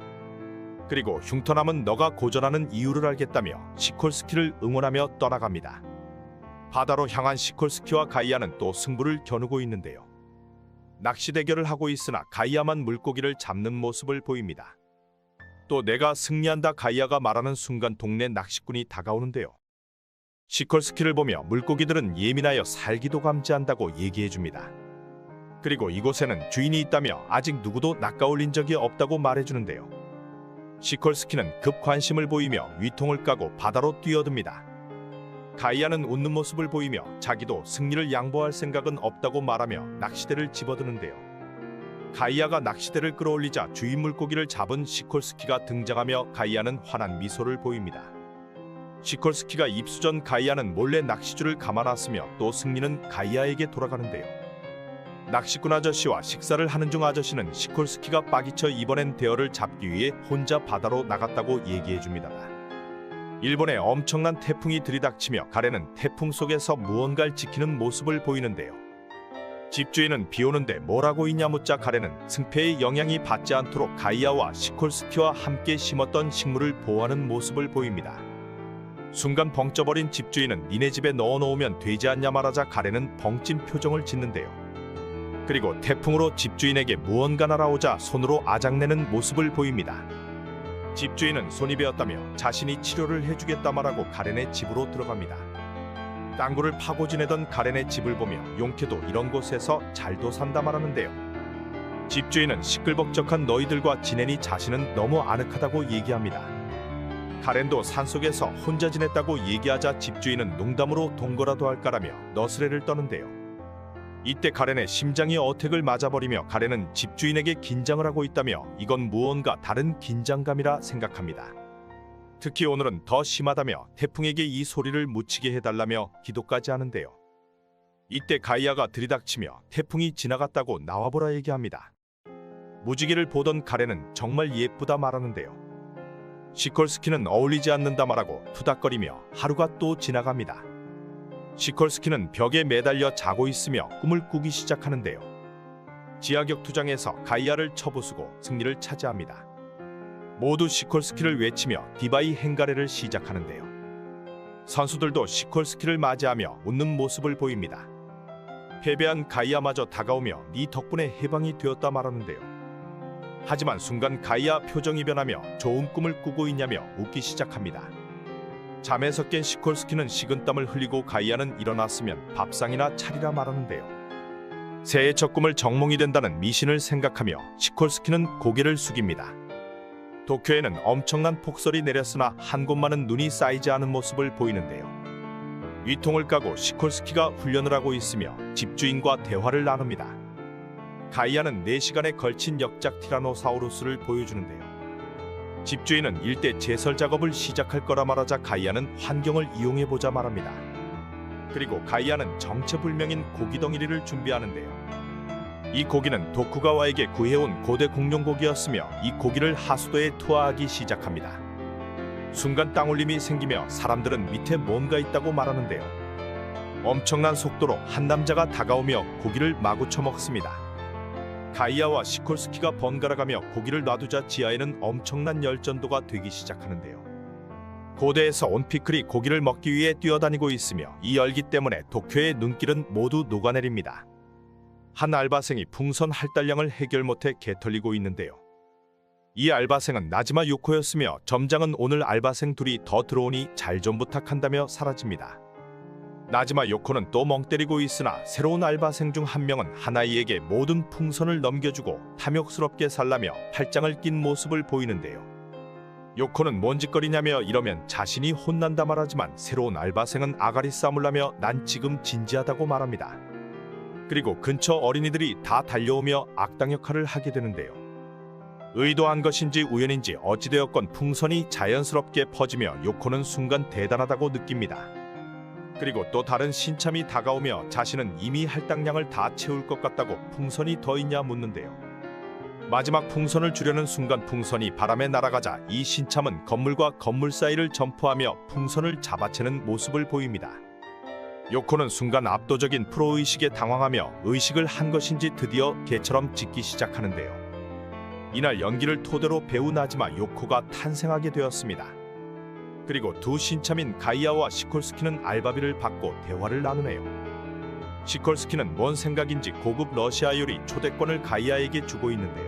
그리고 흉터남은 너가 고전하는 이유를 알겠다며 시콜스키를 응원하며 떠나갑니다. 바다로 향한 시콜스키와 가이아는 또 승부를 겨누고 있는데요. 낚시 대결을 하고 있으나 가이아만 물고기를 잡는 모습을 보입니다. 또 내가 승리한다 가이아가 말하는 순간 동네 낚시꾼이 다가오는데요. 시콜스키를 보며 물고기들은 예민하여 살기도 감지한다고 얘기해줍니다. 그리고 이곳에는 주인이 있다며 아직 누구도 낚아올린 적이 없다고 말해주는데요. 시콜스키는 급 관심을 보이며 위통을 까고 바다로 뛰어듭니다. 가이아는 웃는 모습을 보이며 자기도 승리를 양보할 생각은 없다고 말하며 낚시대를 집어드는데요. 가이아가 낚시대를 끌어올리자 주인 물고기를 잡은 시콜스키가 등장하며 가이아는 환한 미소를 보입니다. 시콜스키가 입수 전 가이아는 몰래 낚시줄을 감아놨으며 또 승리는 가이아에게 돌아가는데요. 낚시꾼 아저씨와 식사를 하는 중 아저씨는 시콜스키가 빠기쳐 이번엔 대어를 잡기 위해 혼자 바다로 나갔다고 얘기해줍니다. 일본에 엄청난 태풍이 들이닥치며 가레는 태풍 속에서 무언가를 지키는 모습을 보이는데요. 집주인은 비 오는데 뭘 하고 있냐 묻자 가레는 승패의 영향이 받지 않도록 가이아와 시콜스키와 함께 심었던 식물을 보호하는 모습을 보입니다. 순간 벙쪄버린 집주인은 니네 집에 넣어놓으면 되지 않냐 말하자 가레는 벙찐 표정을 짓는데요. 그리고 태풍으로 집주인에게 무언가 날아오자 손으로 아작내는 모습을 보입니다. 집주인은 손이 베었다며 자신이 치료를 해주겠다 말하고 가렌의 집으로 들어갑니다. 땅굴을 파고 지내던 가렌의 집을 보며 용케도 이런 곳에서 잘도 산다 말하는데요. 집주인은 시끌벅적한 너희들과 지내니 자신은 너무 아늑하다고 얘기합니다. 가렌도 산속에서 혼자 지냈다고 얘기하자 집주인은 농담으로 동거라도 할까라며 너스레를 떠는데요. 이때 가렌의 심장이 어택을 맞아버리며 가렌은 집주인에게 긴장을 하고 있다며 이건 무언가 다른 긴장감이라 생각합니다. 특히 오늘은 더 심하다며 태풍에게 이 소리를 묻히게 해달라며 기도까지 하는데요. 이때 가이아가 들이닥치며 태풍이 지나갔다고 나와보라 얘기합니다. 무지개를 보던 가렌은 정말 예쁘다 말하는데요. 시콜스키는 어울리지 않는다 말하고 투닥거리며 하루가 또 지나갑니다. 시콜스키는 벽에 매달려 자고 있으며 꿈을 꾸기 시작하는데요. 지하격투장에서 가이아를 쳐부수고 승리를 차지합니다. 모두 시콜스키를 외치며 디바이 행가레를 시작하는데요. 선수들도 시콜스키를 맞이하며 웃는 모습을 보입니다. 패배한 가이아마저 다가오며 네 덕분에 해방이 되었다 말하는데요. 하지만 순간 가이아 표정이 변하며 좋은 꿈을 꾸고 있냐며 웃기 시작합니다. 잠에서 깬 시콜스키는 식은땀을 흘리고 가이아는 일어났으면 밥상이나 차리라 말하는데요. 새해 첫 꿈을 정몽이 된다는 미신을 생각하며 시콜스키는 고개를 숙입니다. 도쿄에는 엄청난 폭설이 내렸으나 한 곳만은 눈이 쌓이지 않은 모습을 보이는데요. 위통을 까고 시콜스키가 훈련을 하고 있으며 집주인과 대화를 나눕니다. 가이아는 4시간에 걸친 역작 티라노사우루스를 보여주는데요. 집주인은 일대 제설 작업을 시작할 거라 말하자 가이아는 환경을 이용해보자 말합니다. 그리고 가이아는 정체불명인 고기 덩이리를 준비하는데요. 이 고기는 도쿠가와에게 구해온 고대 공룡고기였으며 이 고기를 하수도에 투하하기 시작합니다. 순간 땅울림이 생기며 사람들은 밑에 뭔가 있다고 말하는데요. 엄청난 속도로 한 남자가 다가오며 고기를 마구 쳐먹습니다. 가이아와 시콜스키가 번갈아가며 고기를 놔두자 지하에는 엄청난 열전도가 되기 시작하는데요. 고대에서 온 피클이 고기를 먹기 위해 뛰어다니고 있으며 이 열기 때문에 도쿄의 눈길은 모두 녹아내립니다. 한 알바생이 풍선 할달량을 해결 못해 개털리고 있는데요. 이 알바생은 나지마 유코였으며 점장은 오늘 알바생 둘이 더 들어오니 잘 좀 부탁한다며 사라집니다. 나지마 요코는 또 멍 때리고 있으나 새로운 알바생 중 한 명은 하나이에게 모든 풍선을 넘겨주고 탐욕스럽게 살라며 팔짱을 낀 모습을 보이는데요. 요코는 뭔 짓거리냐며 이러면 자신이 혼난다 말하지만 새로운 알바생은 아가리 싸움을 하며 난 지금 진지하다고 말합니다. 그리고 근처 어린이들이 다 달려오며 악당 역할을 하게 되는데요. 의도한 것인지 우연인지 어찌되었건 풍선이 자연스럽게 퍼지며 요코는 순간 대단하다고 느낍니다. 그리고 또 다른 신참이 다가오며 자신은 이미 할당량을 다 채울 것 같다고 풍선이 더 있냐 묻는데요. 마지막 풍선을 주려는 순간 풍선이 바람에 날아가자 이 신참은 건물과 건물 사이를 점프하며 풍선을 잡아채는 모습을 보입니다. 요코는 순간 압도적인 프로의식에 당황하며 의식을 한 것인지 드디어 개처럼 짖기 시작하는데요. 이날 연기를 토대로 배운 나지마 요코가 탄생하게 되었습니다. 그리고 두 신참인 가이아와 시콜스키는 알바비를 받고 대화를 나누네요. 시콜스키는 뭔 생각인지 고급 러시아 요리 초대권을 가이아에게 주고 있는데요.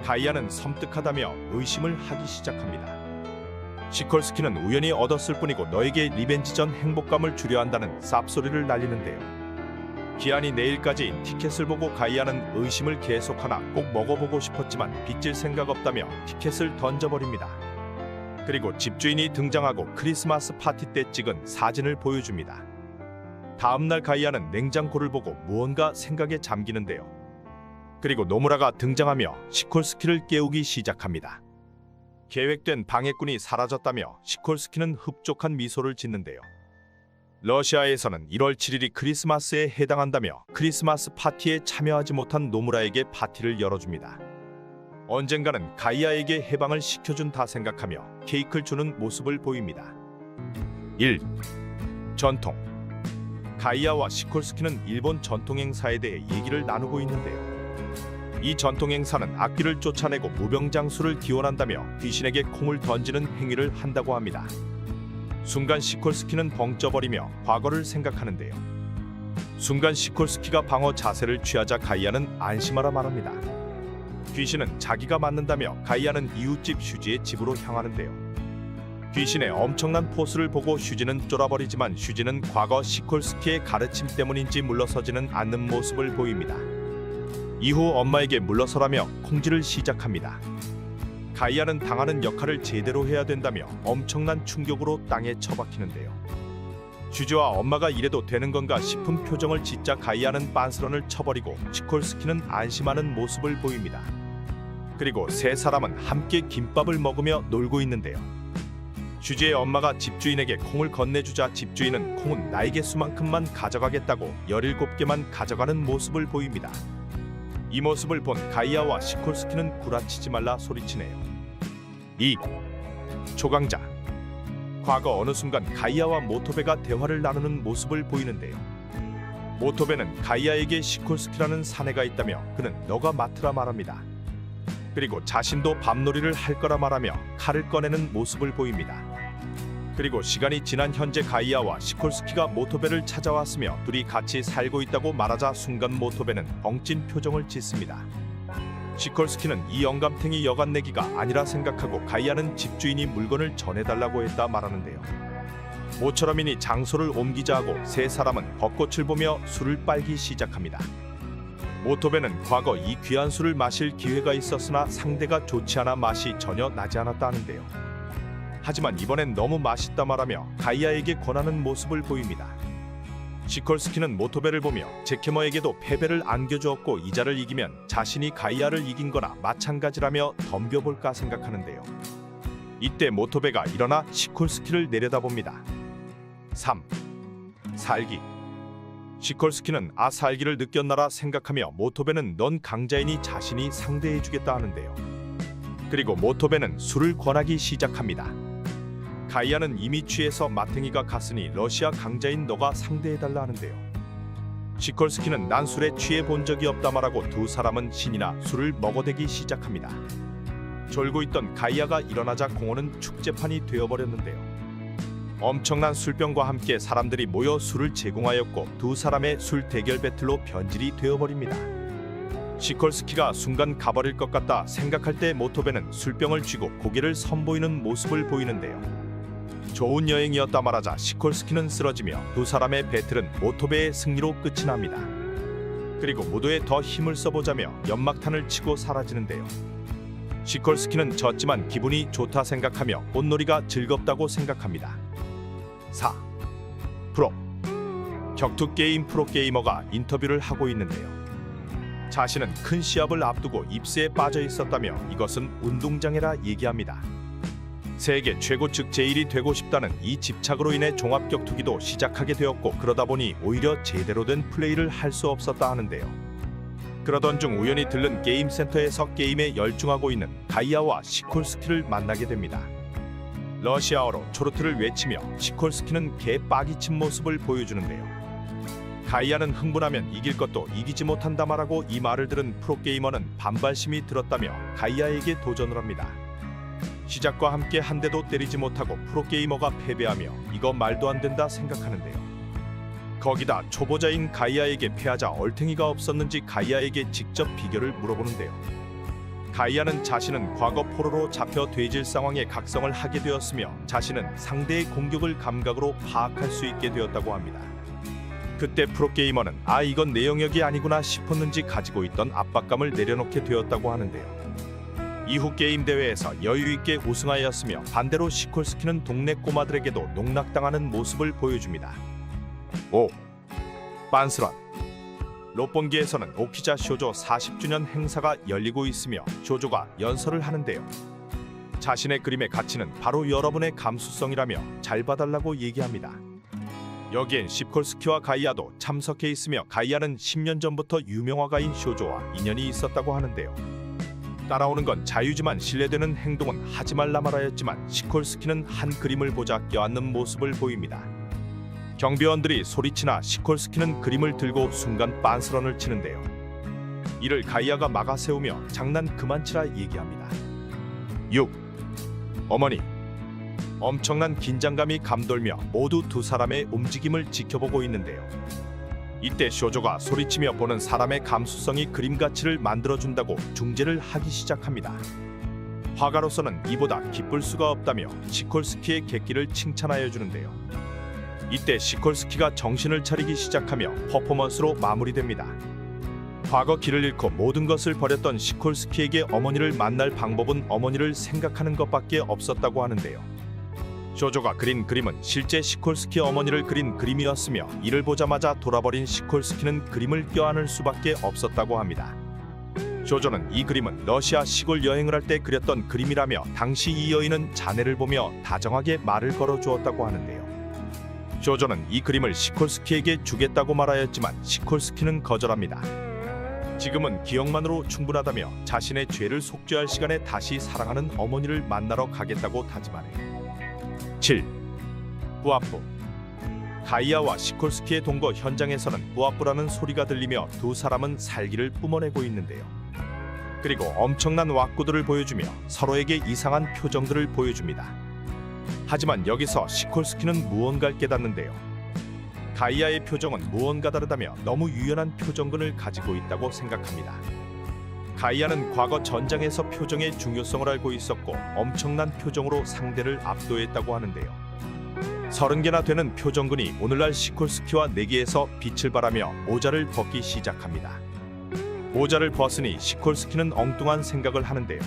가이아는 섬뜩하다며 의심을 하기 시작합니다. 시콜스키는 우연히 얻었을 뿐이고 너에게 리벤지전 행복감을 주려 한다는 쌉소리를 날리는데요. 기한이 내일까지인 티켓을 보고 가이아는 의심을 계속하나 꼭 먹어보고 싶었지만 빚질 생각 없다며 티켓을 던져버립니다. 그리고 집주인이 등장하고 크리스마스 파티 때 찍은 사진을 보여줍니다. 다음날 가이아는 냉장고를 보고 무언가 생각에 잠기는데요. 그리고 노무라가 등장하며 시콜스키를 깨우기 시작합니다. 계획된 방해꾼이 사라졌다며 시콜스키는 흡족한 미소를 짓는데요. 러시아에서는 1월 7일이 크리스마스에 해당한다며 크리스마스 파티에 참여하지 못한 노무라에게 파티를 열어줍니다. 언젠가는 가이아에게 해방을 시켜준다 생각하며 케이크를 주는 모습을 보입니다. 1. 전통. 가이아와 시콜스키는 일본 전통 행사에 대해 얘기를 나누고 있는데요. 이 전통 행사는 악귀를 쫓아내고 무병장수를 기원한다며 귀신에게 콩을 던지는 행위를 한다고 합니다. 순간 시콜스키는 벙쪄버리며 과거를 생각하는데요. 순간 시콜스키가 방어 자세를 취하자 가이아는 안심하라 말합니다. 귀신은 자기가 맞는다며 가이아는 이웃집 슈지의 집으로 향하는데요. 귀신의 엄청난 포스를 보고 슈지는 쫄아버리지만 슈지는 과거 시콜스키의 가르침 때문인지 물러서지는 않는 모습을 보입니다. 이후 엄마에게 물러서라며 콩질을 시작합니다. 가이아는 당하는 역할을 제대로 해야 된다며 엄청난 충격으로 땅에 처박히는데요. 슈지와 엄마가 이래도 되는 건가 싶은 표정을 짓자 가이아는 빤스런을 쳐버리고 시콜스키는 안심하는 모습을 보입니다. 그리고 세 사람은 함께 김밥을 먹으며 놀고 있는데요. 슈지의 엄마가 집주인에게 콩을 건네주자 집주인은 콩은 나에게 수만큼만 가져가겠다고 17개만 가져가는 모습을 보입니다. 이 모습을 본 가이아와 시콜스키는 구라치지 말라 소리치네요. 2. 초강자. 과거 어느 순간 가이아와 모토베가 대화를 나누는 모습을 보이는데요. 모토베는 가이아에게 시콜스키라는 사내가 있다며 그는 너가 맡으라 말합니다. 그리고 자신도 밤놀이를 할 거라 말하며 칼을 꺼내는 모습을 보입니다. 그리고 시간이 지난 현재 가이아와 시콜스키가 모토베를 찾아왔으며 둘이 같이 살고 있다고 말하자 순간 모토베는 벙찐 표정을 짓습니다. 시콜스키는 이 영감탱이 여간 내기가 아니라 생각하고 가이아는 집주인이 물건을 전해달라고 했다 말하는데요. 모처럼이니 장소를 옮기자 하고 세 사람은 벚꽃을 보며 술을 빨기 시작합니다. 모토베는 과거 이 귀한 술을 마실 기회가 있었으나 상대가 좋지 않아 맛이 전혀 나지 않았다는데요. 하지만 이번엔 너무 맛있다 말하며 가이아에게 권하는 모습을 보입니다. 시콜스키는 모토베를 보며 제케머에게도 패배를 안겨주었고 이자를 이기면 자신이 가이아를 이긴 거나 마찬가지라며 덤벼볼까 생각하는데요. 이때 모토베가 일어나 시콜스키를 내려다봅니다. 3. 살기. 시콜스키는 살기를 느꼈나라 생각하며 모토베는 넌 강자이니 자신이 상대해주겠다 하는데요. 그리고 모토베는 술을 권하기 시작합니다. 가이아는 이미 취해서 마탱이가 갔으니 러시아 강자인 너가 상대해달라 하는데요. 시콜스키는 난 술에 취해 본 적이 없다 말하고 두 사람은 신이나 술을 먹어대기 시작합니다. 졸고 있던 가이아가 일어나자 공원은 축제판이 되어버렸는데요. 엄청난 술병과 함께 사람들이 모여 술을 제공하였고 두 사람의 술 대결 배틀로 변질이 되어버립니다. 시콜스키가 순간 가버릴 것 같다 생각할 때 모토베는 술병을 쥐고 고개를 선보이는 모습을 보이는데요. 좋은 여행이었다 말하자 시콜스키는 쓰러지며 두 사람의 배틀은 모토베의 승리로 끝이 납니다. 그리고 무도에 더 힘을 써보자며 연막탄을 치고 사라지는데요. 시콜스키는 졌지만 기분이 좋다 생각하며 꽃놀이가 즐겁다고 생각합니다. 4. 프로 격투게임 프로게이머가 인터뷰를 하고 있는데요. 자신은 큰 시합을 앞두고 입스에 빠져 있었다며 이것은 운동장애라 얘기합니다. 세계 최고 즉 제1이 되고 싶다는 이 집착으로 인해 종합격투기도 시작하게 되었고 그러다 보니 오히려 제대로 된 플레이를 할 수 없었다 하는데요. 그러던 중 우연히 들른 게임센터에서 게임에 열중하고 있는 가이아와 시콜스키를 만나게 됩니다. 러시아어로 초르트를 외치며 시콜스키는 개 빠기친 모습을 보여주는데요. 가이아는 흥분하면 이길 것도 이기지 못한다 말하고 이 말을 들은 프로게이머는 반발심이 들었다며 가이아에게 도전을 합니다. 시작과 함께 한 대도 때리지 못하고 프로게이머가 패배하며 이거 말도 안 된다 생각하는데요. 거기다 초보자인 가이아에게 패하자 얼탱이가 없었는지 가이아에게 직접 비결을 물어보는데요. 가이아는 자신은 과거 포로로 잡혀 돼질 상황에 각성을 하게 되었으며 자신은 상대의 공격을 감각으로 파악할 수 있게 되었다고 합니다. 그때 프로게이머는 이건 내 영역이 아니구나 싶었는지 가지고 있던 압박감을 내려놓게 되었다고 하는데요. 이후 게임 대회에서 여유있게 우승하였으며 반대로 시콜스키는 동네 꼬마들에게도 농락당하는 모습을 보여줍니다. 5. 빤스런 롯본기에서는 오키자 쇼조 40주년 행사가 열리고 있으며 쇼조가 연설을 하는데요. 자신의 그림의 가치는 바로 여러분의 감수성이라며 잘 봐달라고 얘기합니다. 여기엔 시콜스키와 가이아도 참석해 있으며 가이아는 10년 전부터 유명화가인 쇼조와 인연이 있었다고 하는데요. 따라오는 건 자유지만 신뢰되는 행동은 하지 말라 말하였지만 시콜스키는 한 그림을 보자 껴안는 모습을 보입니다. 경비원들이 소리치나 시콜스키는 그림을 들고 순간 빤스런을 치는데요. 이를 가이아가 막아 세우며 장난 그만 치라 얘기합니다. 6. 어머니 엄청난 긴장감이 감돌며 모두 두 사람의 움직임을 지켜보고 있는데요. 이때 쇼조가 소리치며 보는 사람의 감수성이 그림 가치를 만들어준다고 중재를 하기 시작합니다. 화가로서는 이보다 기쁠 수가 없다며 시콜스키의 객기를 칭찬하여 주는데요. 이때 시콜스키가 정신을 차리기 시작하며 퍼포먼스로 마무리됩니다. 과거 길을 잃고 모든 것을 버렸던 시콜스키에게 어머니를 만날 방법은 어머니를 생각하는 것밖에 없었다고 하는데요. 쇼조가 그린 그림은 실제 시콜스키 어머니를 그린 그림이었으며 이를 보자마자 돌아버린 시콜스키는 그림을 껴안을 수밖에 없었다고 합니다. 쇼조는 이 그림은 러시아 시골 여행을 할 때 그렸던 그림이라며 당시 이 여인은 자네를 보며 다정하게 말을 걸어주었다고 하는데요. 쇼조는 이 그림을 시콜스키에게 주겠다고 말하였지만 시콜스키는 거절합니다. 지금은 기억만으로 충분하다며 자신의 죄를 속죄할 시간에 다시 사랑하는 어머니를 만나러 가겠다고 다짐하네요. 7. 뿌아뿌 가이아와 시콜스키의 동거 현장에서는 뿌아뿌라는 소리가 들리며 두 사람은 살기를 뿜어내고 있는데요. 그리고 엄청난 왁구들을 보여주며 서로에게 이상한 표정들을 보여줍니다. 하지만 여기서 시콜스키는 무언가를 깨닫는데요. 가이아의 표정은 무언가 다르다며 너무 유연한 표정근을 가지고 있다고 생각합니다. 가이아는 과거 전장에서 표정의 중요성을 알고 있었고 엄청난 표정으로 상대를 압도했다고 하는데요. 30개나 되는 표정근이 오늘날 시콜스키와 내기에서 빛을 발하며 모자를 벗기 시작합니다. 모자를 벗으니 시콜스키는 엉뚱한 생각을 하는데요.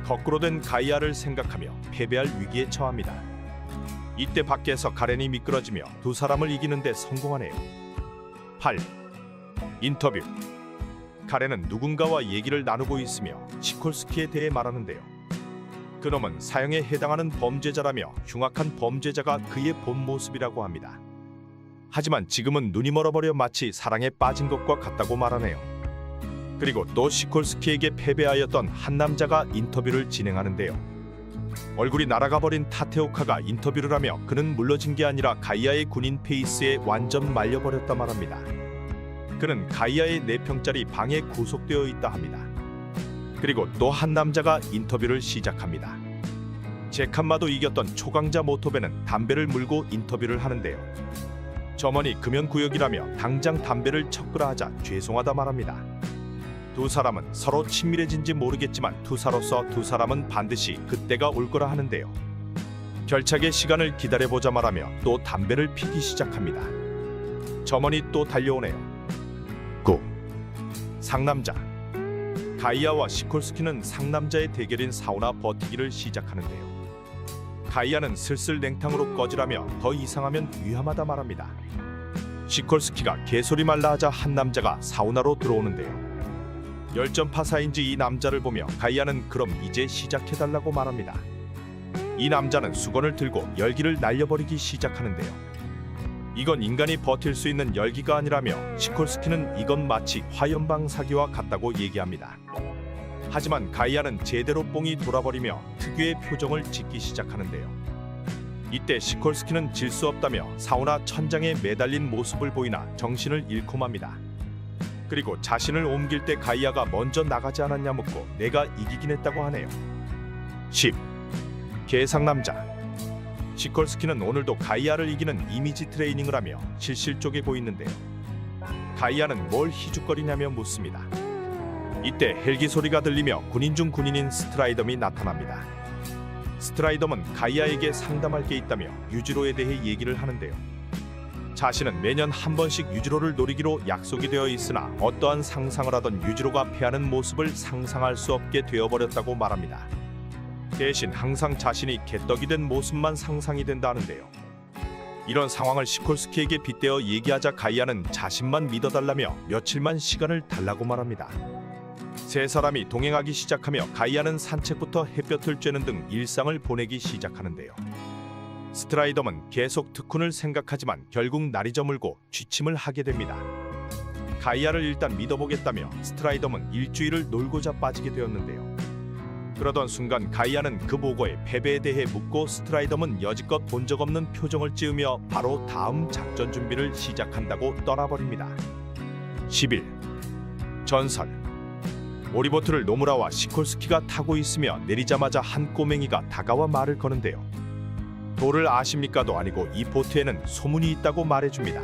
거꾸로 된 가이아를 생각하며 패배할 위기에 처합니다. 이때 밖에서 가렌이 미끄러지며 두 사람을 이기는데 성공하네요. 8. 인터뷰 가렌은 누군가와 얘기를 나누고 있으며 시콜스키에 대해 말하는데요. 그놈은 사형에 해당하는 범죄자라며 흉악한 범죄자가 그의 본 모습이라고 합니다. 하지만 지금은 눈이 멀어버려 마치 사랑에 빠진 것과 같다고 말하네요. 그리고 또 시콜스키에게 패배하였던 한 남자가 인터뷰를 진행하는데요. 얼굴이 날아가 버린 타테오카가 인터뷰를 하며 그는 물러진 게 아니라 가이아의 군인 페이스에 완전 말려버렸다 말합니다. 그는 가이아의 4평짜리 방에 구속되어 있다 합니다. 그리고 또 한 남자가 인터뷰를 시작합니다. 제칸마도 이겼던 초강자 모토베는 담배를 물고 인터뷰를 하는데요. 점원이 금연구역이라며 당장 담배를 척그라 하자 죄송하다 말합니다. 두 사람은 서로 친밀해진지 모르겠지만 투사로서 두 사람은 반드시 그때가 올 거라 하는데요. 결착의 시간을 기다려보자 말하며 또 담배를 피기 시작합니다. 점원이 또 달려오네요. 9. 상남자. 가이아와 시콜스키는 상남자의 대결인 사우나 버티기를 시작하는데요. 가이아는 슬슬 냉탕으로 꺼지라며 더 이상하면 위험하다 말합니다. 시콜스키가 개소리 말라 하자 한 남자가 사우나로 들어오는데요. 열전파사인지 이 남자를 보며 가이아는 그럼 이제 시작해달라고 말합니다. 이 남자는 수건을 들고 열기를 날려버리기 시작하는데요. 이건 인간이 버틸 수 있는 열기가 아니라며 시콜스키는 이건 마치 화염방 사기와 같다고 얘기합니다. 하지만 가이아는 제대로 뽕이 돌아버리며 특유의 표정을 짓기 시작하는데요. 이때 시콜스키는 질 수 없다며 사우나 천장에 매달린 모습을 보이나 정신을 잃고 맙니다. 그리고 자신을 옮길 때 가이아가 먼저 나가지 않았냐 묻고 내가 이기긴 했다고 하네요. 10. 개상남자. 시콜스키는 오늘도 가이아를 이기는 이미지 트레이닝을 하며 실실 쪼개 보이는데요. 가이아는 뭘 희죽거리냐며 묻습니다. 이때 헬기 소리가 들리며 군인 중 군인인 스트라이덤이 나타납니다. 스트라이덤은 가이아에게 상담할 게 있다며 유지로에 대해 얘기를 하는데요. 자신은 매년 한 번씩 유지로를 노리기로 약속이 되어 있으나 어떠한 상상을 하던 유지로가 패하는 모습을 상상할 수 없게 되어버렸다고 말합니다. 대신 항상 자신이 개떡이 된 모습만 상상이 된다는데요. 이런 상황을 시콜스키에게 빗대어 얘기하자 가이아는 자신만 믿어달라며 며칠만 시간을 달라고 말합니다. 세 사람이 동행하기 시작하며 가이아는 산책부터 햇볕을 쬐는 등 일상을 보내기 시작하는데요. 스트라이덤은 계속 특훈을 생각하지만 결국 날이 저물고 취침을 하게 됩니다. 가이아를 일단 믿어보겠다며 스트라이덤은 일주일을 놀고자 빠지게 되었는데요. 그러던 순간 가이아는 그 보고의 패배에 대해 묻고 스트라이덤은 여지껏 본 적 없는 표정을 지으며 바로 다음 작전 준비를 시작한다고 떠나버립니다. 11. 전설. 오리보트를 노무라와 시콜스키가 타고 있으며 내리자마자 한 꼬맹이가 다가와 말을 거는데요. 도를 아십니까도 아니고 이 보트에는 소문이 있다고 말해줍니다.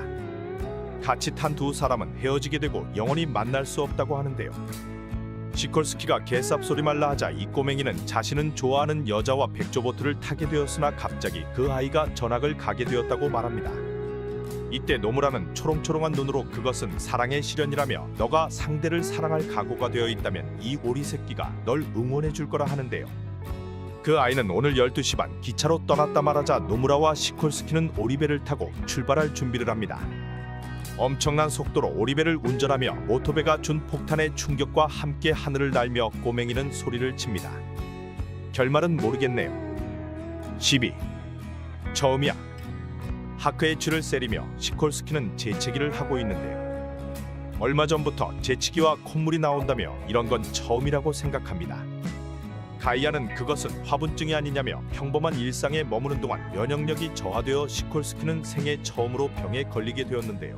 같이 탄 두 사람은 헤어지게 되고 영원히 만날 수 없다고 하는데요. 시콜스키가 개쌉소리 말라 하자 이 꼬맹이는 자신은 좋아하는 여자와 백조보트를 타게 되었으나 갑자기 그 아이가 전학을 가게 되었다고 말합니다. 이때 노무라는 초롱초롱한 눈으로 그것은 사랑의 시련이라며 너가 상대를 사랑할 각오가 되어 있다면 이 오리 새끼가 널 응원해 줄 거라 하는데요. 그 아이는 오늘 12시 반 기차로 떠났다 말하자 노무라와 시콜스키는 오리배를 타고 출발할 준비를 합니다. 엄청난 속도로 오리배를 운전하며 모토배가 준 폭탄의 충격과 함께 하늘을 날며 꼬맹이는 소리를 칩니다. 결말은 모르겠네요. 12. 처음이야. 하크의 줄을 세리며 시콜스키는 재채기를 하고 있는데요. 얼마 전부터 재치기와 콧물이 나온다며 이런 건 처음이라고 생각합니다. 가이아는 그것은 화분증이 아니냐며 평범한 일상에 머무는 동안 면역력이 저하되어 시콜스키는 생애 처음으로 병에 걸리게 되었는데요.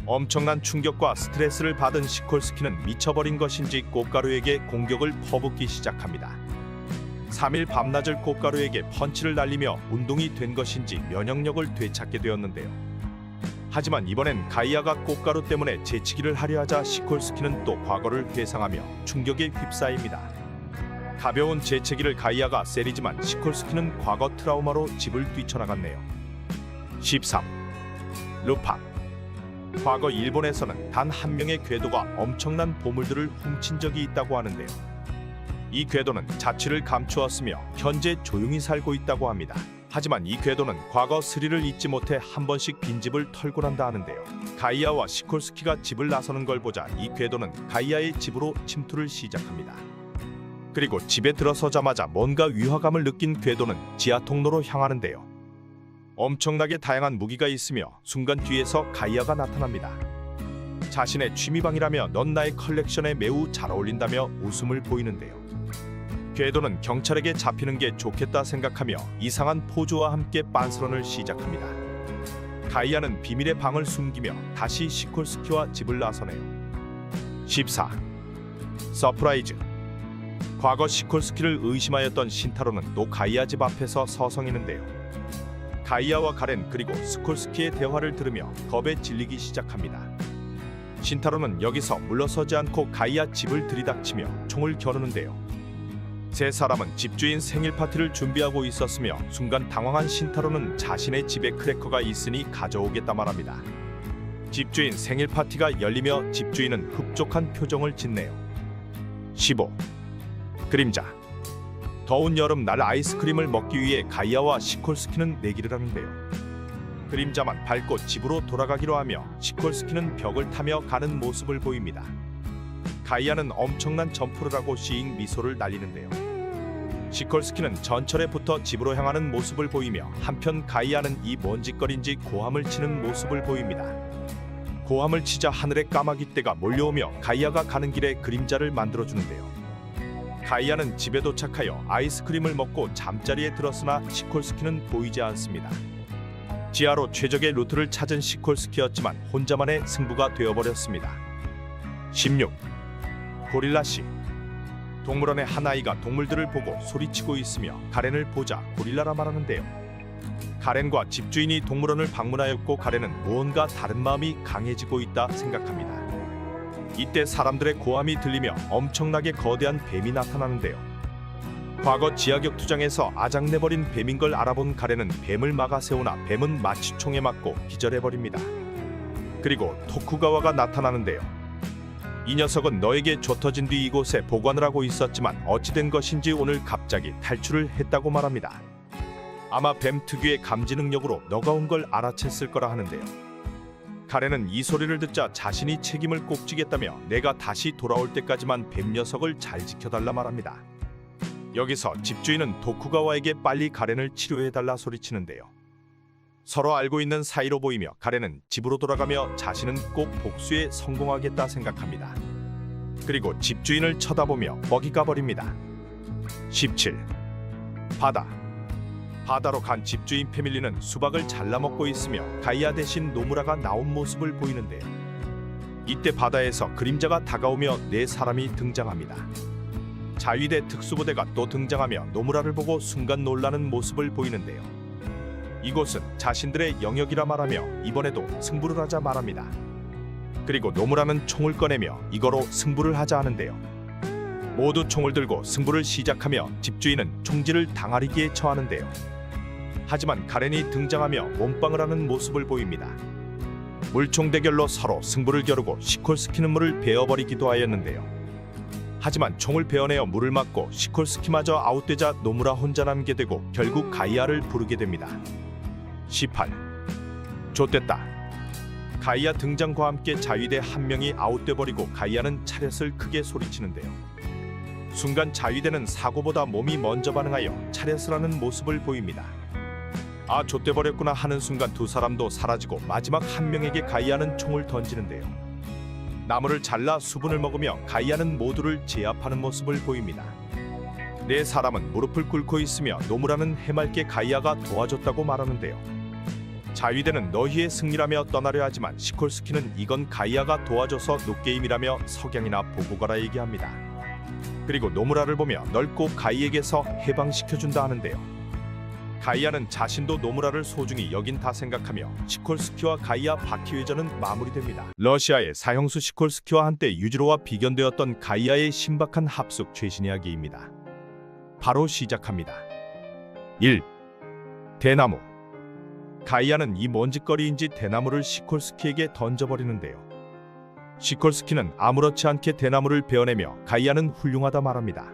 엄청난 충격과 스트레스를 받은 시콜스키는 미쳐버린 것인지 꽃가루에게 공격을 퍼붓기 시작합니다. 3일 밤낮을 꽃가루에게 펀치를 날리며 운동이 된 것인지 면역력을 되찾게 되었는데요. 하지만 이번엔 가이아가 꽃가루 때문에 재치기를 하려 하자 시콜스키는 또 과거를 회상하며 충격에 휩싸입니다. 가벼운 재채기를 가이아가 세리지만 시콜스키는 과거 트라우마로 집을 뛰쳐나갔네요. 13. 루팡. 과거 일본에서는 단 한 명의 궤도가 엄청난 보물들을 훔친 적이 있다고 하는데요. 이 궤도는 자취를 감추었으며 현재 조용히 살고 있다고 합니다. 하지만 이 궤도는 과거 스릴을 잊지 못해 한 번씩 빈집을 털고 난다 하는데요. 가이아와 시콜스키가 집을 나서는 걸 보자 이 궤도는 가이아의 집으로 침투를 시작합니다. 그리고 집에 들어서자마자 뭔가 위화감을 느낀 궤도는 지하 통로로 향하는데요. 엄청나게 다양한 무기가 있으며 순간 뒤에서 가이아가 나타납니다. 자신의 취미방이라며 넌 나의 컬렉션에 매우 잘 어울린다며 웃음을 보이는데요. 궤도는 경찰에게 잡히는 게 좋겠다 생각하며 이상한 포즈와 함께 빤스런을 시작합니다. 가이아는 비밀의 방을 숨기며 다시 시콜스키와 집을 나서네요. 14. 서프라이즈. 과거 시콜스키를 의심하였던 신타로는 또 가이아 집 앞에서 서성이는데요. 가이아와 가렌 그리고 시콜스키의 대화를 들으며 겁에 질리기 시작합니다. 신타로는 여기서 물러서지 않고 가이아 집을 들이닥치며 총을 겨누는데요. 세 사람은 집주인 생일 파티를 준비하고 있었으며 순간 당황한 신타로는 자신의 집에 크래커가 있으니 가져오겠다 말합니다. 집주인 생일 파티가 열리며 집주인은 흡족한 표정을 짓네요. 15. 그림자. 더운 여름날 아이스크림을 먹기 위해 가이아와 시콜스키는 내기를 하는데요. 그림자만 밟고 집으로 돌아가기로 하며 시콜스키는 벽을 타며 가는 모습을 보입니다. 가이아는 엄청난 점프를 하고 시잉 미소를 날리는데요. 시콜스키는 전철에 붙어 집으로 향하는 모습을 보이며 한편 가이아는 이 먼지거리인지 고함을 치는 모습을 보입니다. 고함을 치자 하늘에 까마귀 떼가 몰려오며 가이아가 가는 길에 그림자를 만들어주는데요. 가이아는 집에 도착하여 아이스크림을 먹고 잠자리에 들었으나 시콜스키는 보이지 않습니다. 지하로 최적의 루트를 찾은 시콜스키였지만 혼자만의 승부가 되어버렸습니다. 16. 고릴라씨. 동물원의 한 아이가 동물들을 보고 소리치고 있으며 가렌을 보자 고릴라라 말하는데요. 가렌과 집주인이 동물원을 방문하였고 가렌은 무언가 다른 마음이 강해지고 있다 생각합니다. 이때 사람들의 고함이 들리며 엄청나게 거대한 뱀이 나타나는데요. 과거 지하격투장에서 아작내버린 뱀인 걸 알아본 가렌은 뱀을 막아 세우나 뱀은 마치 총에 맞고 기절해버립니다. 그리고 토쿠가와가 나타나는데요. 이 녀석은 너에게 쫓아진 뒤 이곳에 보관을 하고 있었지만 어찌된 것인지 오늘 갑자기 탈출을 했다고 말합니다. 아마 뱀 특유의 감지 능력으로 너가 온 걸 알아챘을 거라 하는데요. 가렌은 이 소리를 듣자 자신이 책임을 꼭 지겠다며 내가 다시 돌아올 때까지만 뱀 녀석을 잘 지켜달라 말합니다. 여기서 집주인은 도쿠가와에게 빨리 가렌을 치료해달라 소리치는데요. 서로 알고 있는 사이로 보이며 가렌은 집으로 돌아가며 자신은 꼭 복수에 성공하겠다 생각합니다. 그리고 집주인을 쳐다보며 뻑이 가버립니다. 17. 바다. 바다로 간 집주인 패밀리는 수박을 잘라 먹고 있으며 가이아 대신 노무라가 나온 모습을 보이는데요. 이때 바다에서 그림자가 다가오며 네 사람이 등장합니다. 자위대 특수부대가 또 등장하며 노무라를 보고 순간 놀라는 모습을 보이는데요. 이곳은 자신들의 영역이라 말하며 이번에도 승부를 하자 말합니다. 그리고 노무라는 총을 꺼내며 이거로 승부를 하자 하는데요. 모두 총을 들고 승부를 시작하며 집주인은 총질을 당하리기에 처하는데요. 하지만 가렌이 등장하며 몸빵을 하는 모습을 보입니다. 물총 대결로 서로 승부를 겨루고 시콜스키는 물을 베어버리기도 하였는데요. 하지만 총을 베어내어 물을 맞고 시콜스키마저 아웃되자 노무라 혼자 남게 되고 결국 가이아를 부르게 됩니다. 18. 좆됐다. 가이아 등장과 함께 자위대 한 명이 아웃돼버리고 가이아는 차렷을 크게 소리치는데요. 순간 자위대는 사고보다 몸이 먼저 반응하여 차렷을 하는 모습을 보입니다. 아 좆돼버렸구나 하는 순간 두 사람도 사라지고 마지막 한 명에게 가이아는 총을 던지는데요. 나무를 잘라 수분을 먹으며 가이아는 모두를 제압하는 모습을 보입니다. 네 사람은 무릎을 꿇고 있으며 노무라는 해맑게 가이아가 도와줬다고 말하는데요. 자위대는 너희의 승리라며 떠나려 하지만 시콜스키는 이건 가이아가 도와줘서 노게임이라며 석양이나 보고 가라 얘기합니다. 그리고 노무라를 보며 널 꼭 가이에게서 해방시켜준다 하는데요. 가이아는 자신도 노무라를 소중히 여긴다 생각하며 시콜스키와 가이아 바퀴회전은 마무리됩니다. 러시아의 사형수 시콜스키와 한때 유지로와 비견되었던 가이아의 신박한 합숙 최신 이야기입니다. 바로 시작합니다. 1. 대나무. 가이아는 이 먼지거리인지 대나무를 시콜스키에게 던져버리는데요. 시콜스키는 아무렇지 않게 대나무를 베어내며 가이아는 훌륭하다 말합니다.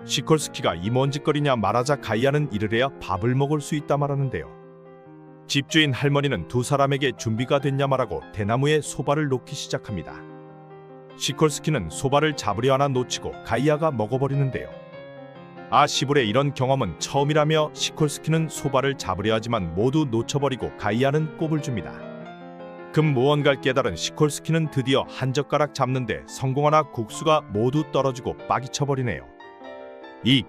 시콜스키가 이 먼지거리냐 말하자 가이아는 이르래야 밥을 먹을 수 있다 말하는데요. 집주인 할머니는 두 사람에게 준비가 됐냐 말하고 대나무에 소바를 놓기 시작합니다. 시콜스키는 소바를 잡으려 하나 놓치고 가이아가 먹어버리는데요. 아 시불의 이런 경험은 처음이라며 시콜스키는 소바를 잡으려 하지만 모두 놓쳐버리고 가이아는 꼽을 줍니다. 금 무언가를 깨달은 시콜스키는 드디어 한 젓가락 잡는데 성공하나 국수가 모두 떨어지고 빡이 쳐버리네요. 2.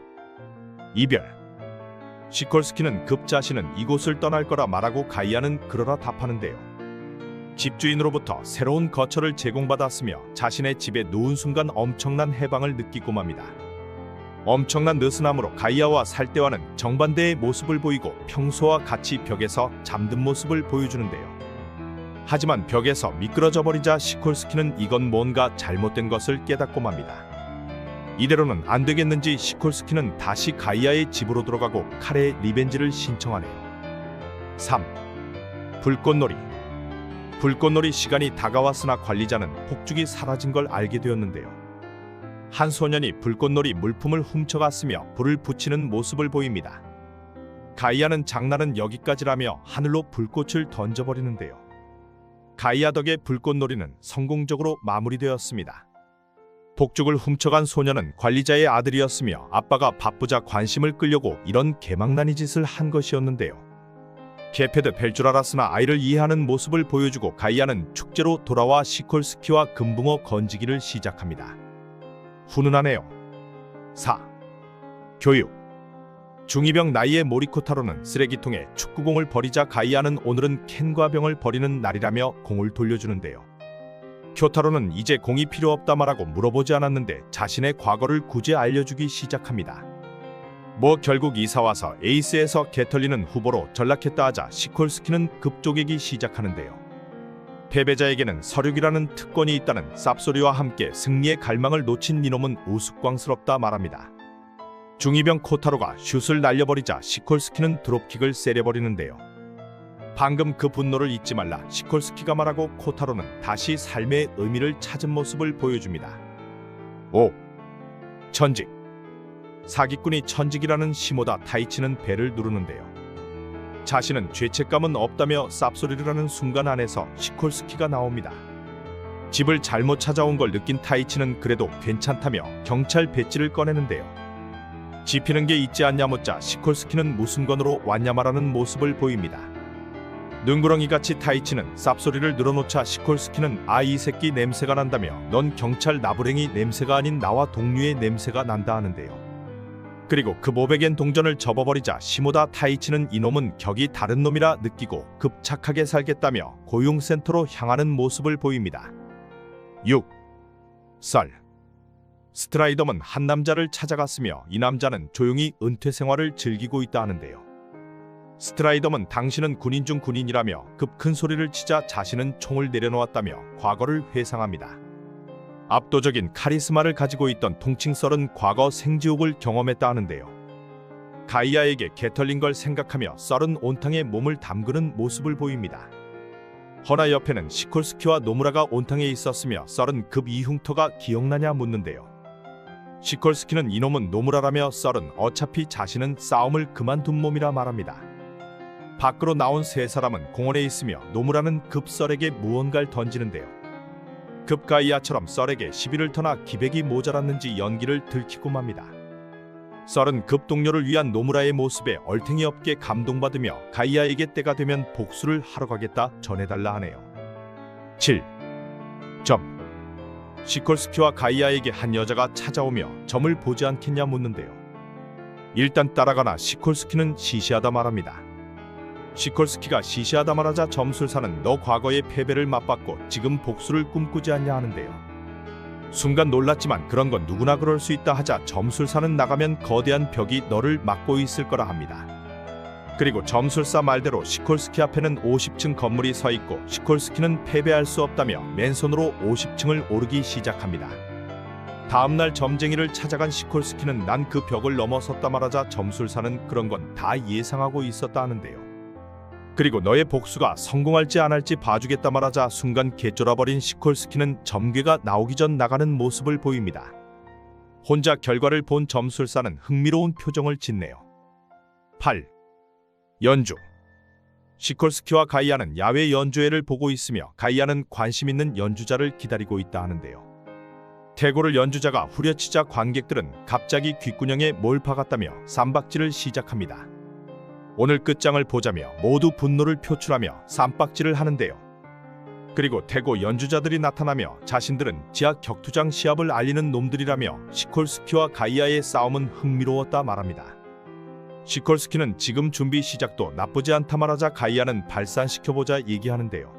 이별. 시콜스키는 급 자신은 이곳을 떠날 거라 말하고 가이아는 그러라 답하는데요. 집주인으로부터 새로운 거처를 제공받았으며 자신의 집에 누운 순간 엄청난 해방을 느끼고 맙니다. 엄청난 느슨함으로 가이아와 살 때와는 정반대의 모습을 보이고 평소와 같이 벽에서 잠든 모습을 보여주는데요. 하지만 벽에서 미끄러져 버리자 시콜스키는 이건 뭔가 잘못된 것을 깨닫고 맙니다. 이대로는 안 되겠는지 시콜스키는 다시 가이아의 집으로 들어가고 칼의 리벤지를 신청하네요. 3. 불꽃놀이. 불꽃놀이 시간이 다가왔으나 관리자는 폭죽이 사라진 걸 알게 되었는데요. 한 소년이 불꽃놀이 물품을 훔쳐갔으며 불을 붙이는 모습을 보입니다. 가이아는 장난은 여기까지라며 하늘로 불꽃을 던져버리는데요. 가이아 덕에 불꽃놀이는 성공적으로 마무리되었습니다. 폭죽을 훔쳐간 소년은 관리자의 아들이었으며 아빠가 바쁘자 관심을 끌려고 이런 개망나니 짓을 한 것이었는데요. 개패드 뵐 줄 알았으나 아이를 이해하는 모습을 보여주고 가이아는 축제로 돌아와 시콜스키와 금붕어 건지기를 시작합니다. 훈훈하네요. 4. 교육. 중2병 나이의 모리코타로는 쓰레기통에 축구공을 버리자 가이아는 오늘은 캔과 병을 버리는 날이라며 공을 돌려주는데요. 쿄타로는 이제 공이 필요 없다 말하고 물어보지 않았는데 자신의 과거를 굳이 알려주기 시작합니다. 결국 이사와서 에이스에서 개털리는 후보로 전락했다 하자 시콜스키는 급조개기 시작하는데요. 패배자에게는 서륙이라는 특권이 있다는 쌉소리와 함께 승리의 갈망을 놓친 이놈은 우스꽝스럽다 말합니다. 중2병 코타로가 슛을 날려버리자 시콜스키는 드롭킥을 세려버리는데요. 방금 그 분노를 잊지 말라 시콜스키가 말하고 코타로는 다시 삶의 의미를 찾은 모습을 보여줍니다. 5. 천직. 사기꾼이 천직이라는 시모다 타이치는 배를 누르는데요. 자신은 죄책감은 없다며 쌉소리를 하는 순간 안에서 시콜스키가 나옵니다. 집을 잘못 찾아온 걸 느낀 타이치는 그래도 괜찮다며 경찰 배지를 꺼내는데요. 지피는 게 있지 않냐 묻자 시콜스키는 무슨 건으로 왔냐 말하는 모습을 보입니다. 눈구렁이같이 타이치는 쌉소리를 늘어놓자 시콜스키는 이 새끼 냄새가 난다며 넌 경찰 나부랭이 냄새가 아닌 나와 동료의 냄새가 난다 하는데요. 그리고 그 모백엔 동전을 접어버리자 시모다 타이치는 이놈은 격이 다른 놈이라 느끼고 급착하게 살겠다며 고용센터로 향하는 모습을 보입니다. 6. 썰. 스트라이덤은 한 남자를 찾아갔으며 이 남자는 조용히 은퇴 생활을 즐기고 있다 하는데요. 스트라이덤은 당신은 군인 중 군인이라며 급 큰 소리를 치자 자신은 총을 내려놓았다며 과거를 회상합니다. 압도적인 카리스마를 가지고 있던 통칭썰은 과거 생지옥을 경험했다 하는데요. 가이아에게 개털린 걸 생각하며 썰은 온탕에 몸을 담그는 모습을 보입니다. 허나 옆에는 시콜스키와 노무라가 온탕에 있었으며 썰은 급 이 흉터가 기억나냐 묻는데요. 시콜스키는 이놈은 노무라라며 썰은 어차피 자신은 싸움을 그만둔 몸이라 말합니다. 밖으로 나온 세 사람은 공원에 있으며 노무라는 급 썰에게 무언가를 던지는데요. 급 가이아처럼 썰에게 시비를 터나 기백이 모자랐는지 연기를 들키고 맙니다. 썰은 급 동료를 위한 노무라의 모습에 얼탱이 없게 감동받으며 가이아에게 때가 되면 복수를 하러 가겠다 전해달라 하네요. 7. 점. 시콜스키와 가이아에게 한 여자가 찾아오며 점을 보지 않겠냐 묻는데요. 일단 따라가나 시콜스키는 시시하다 말합니다. 시콜스키가 시시하다 말하자 점술사는 너 과거의 패배를 맛봤고 지금 복수를 꿈꾸지 않냐 하는데요. 순간 놀랐지만 그런 건 누구나 그럴 수 있다 하자 점술사는 나가면 거대한 벽이 너를 막고 있을 거라 합니다. 그리고 점술사 말대로 시콜스키 앞에는 50층 건물이 서 있고 시콜스키는 패배할 수 없다며 맨손으로 50층을 오르기 시작합니다. 다음날 점쟁이를 찾아간 시콜스키는 난 그 벽을 넘어섰다 말하자 점술사는 그런 건 다 예상하고 있었다 하는데요. 그리고 너의 복수가 성공할지 안 할지 봐주겠다 말하자 순간 개쫄아버린 시콜스키는 점괘가 나오기 전 나가는 모습을 보입니다. 혼자 결과를 본 점술사는 흥미로운 표정을 짓네요. 8. 연주. 시콜스키와 가이아는 야외 연주회를 보고 있으며 가이아는 관심 있는 연주자를 기다리고 있다 하는데요. 태고를 연주자가 후려치자 관객들은 갑자기 귓구녕에 뭘 박았다며 쌈박질을 시작합니다. 오늘 끝장을 보자며 모두 분노를 표출하며 쌈박질을 하는데요. 그리고 태고 연주자들이 나타나며 자신들은 지하 격투장 시합을 알리는 놈들이라며 시콜스키와 가이아의 싸움은 흥미로웠다 말합니다. 시콜스키는 지금 준비 시작도 나쁘지 않다 말하자 가이아는 발산시켜보자 얘기하는데요.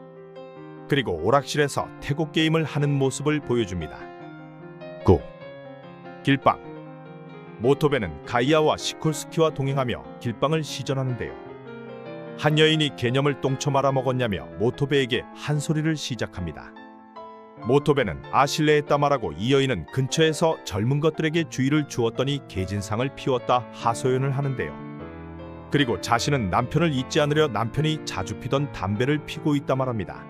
그리고 오락실에서 태고 게임을 하는 모습을 보여줍니다. 9. 길빵. 모토베는 가이아와 시콜스키와 동행하며 길빵을 시전하는데요. 한 여인이 개념을 똥쳐 말아먹었냐며 모토베에게 한 소리를 시작합니다. 모토베는 아실레했다 말하고 이 여인은 근처에서 젊은 것들에게 주의를 주었더니 개진상을 피웠다 하소연을 하는데요. 그리고 자신은 남편을 잊지 않으려 남편이 자주 피던 담배를 피고 있다 말합니다.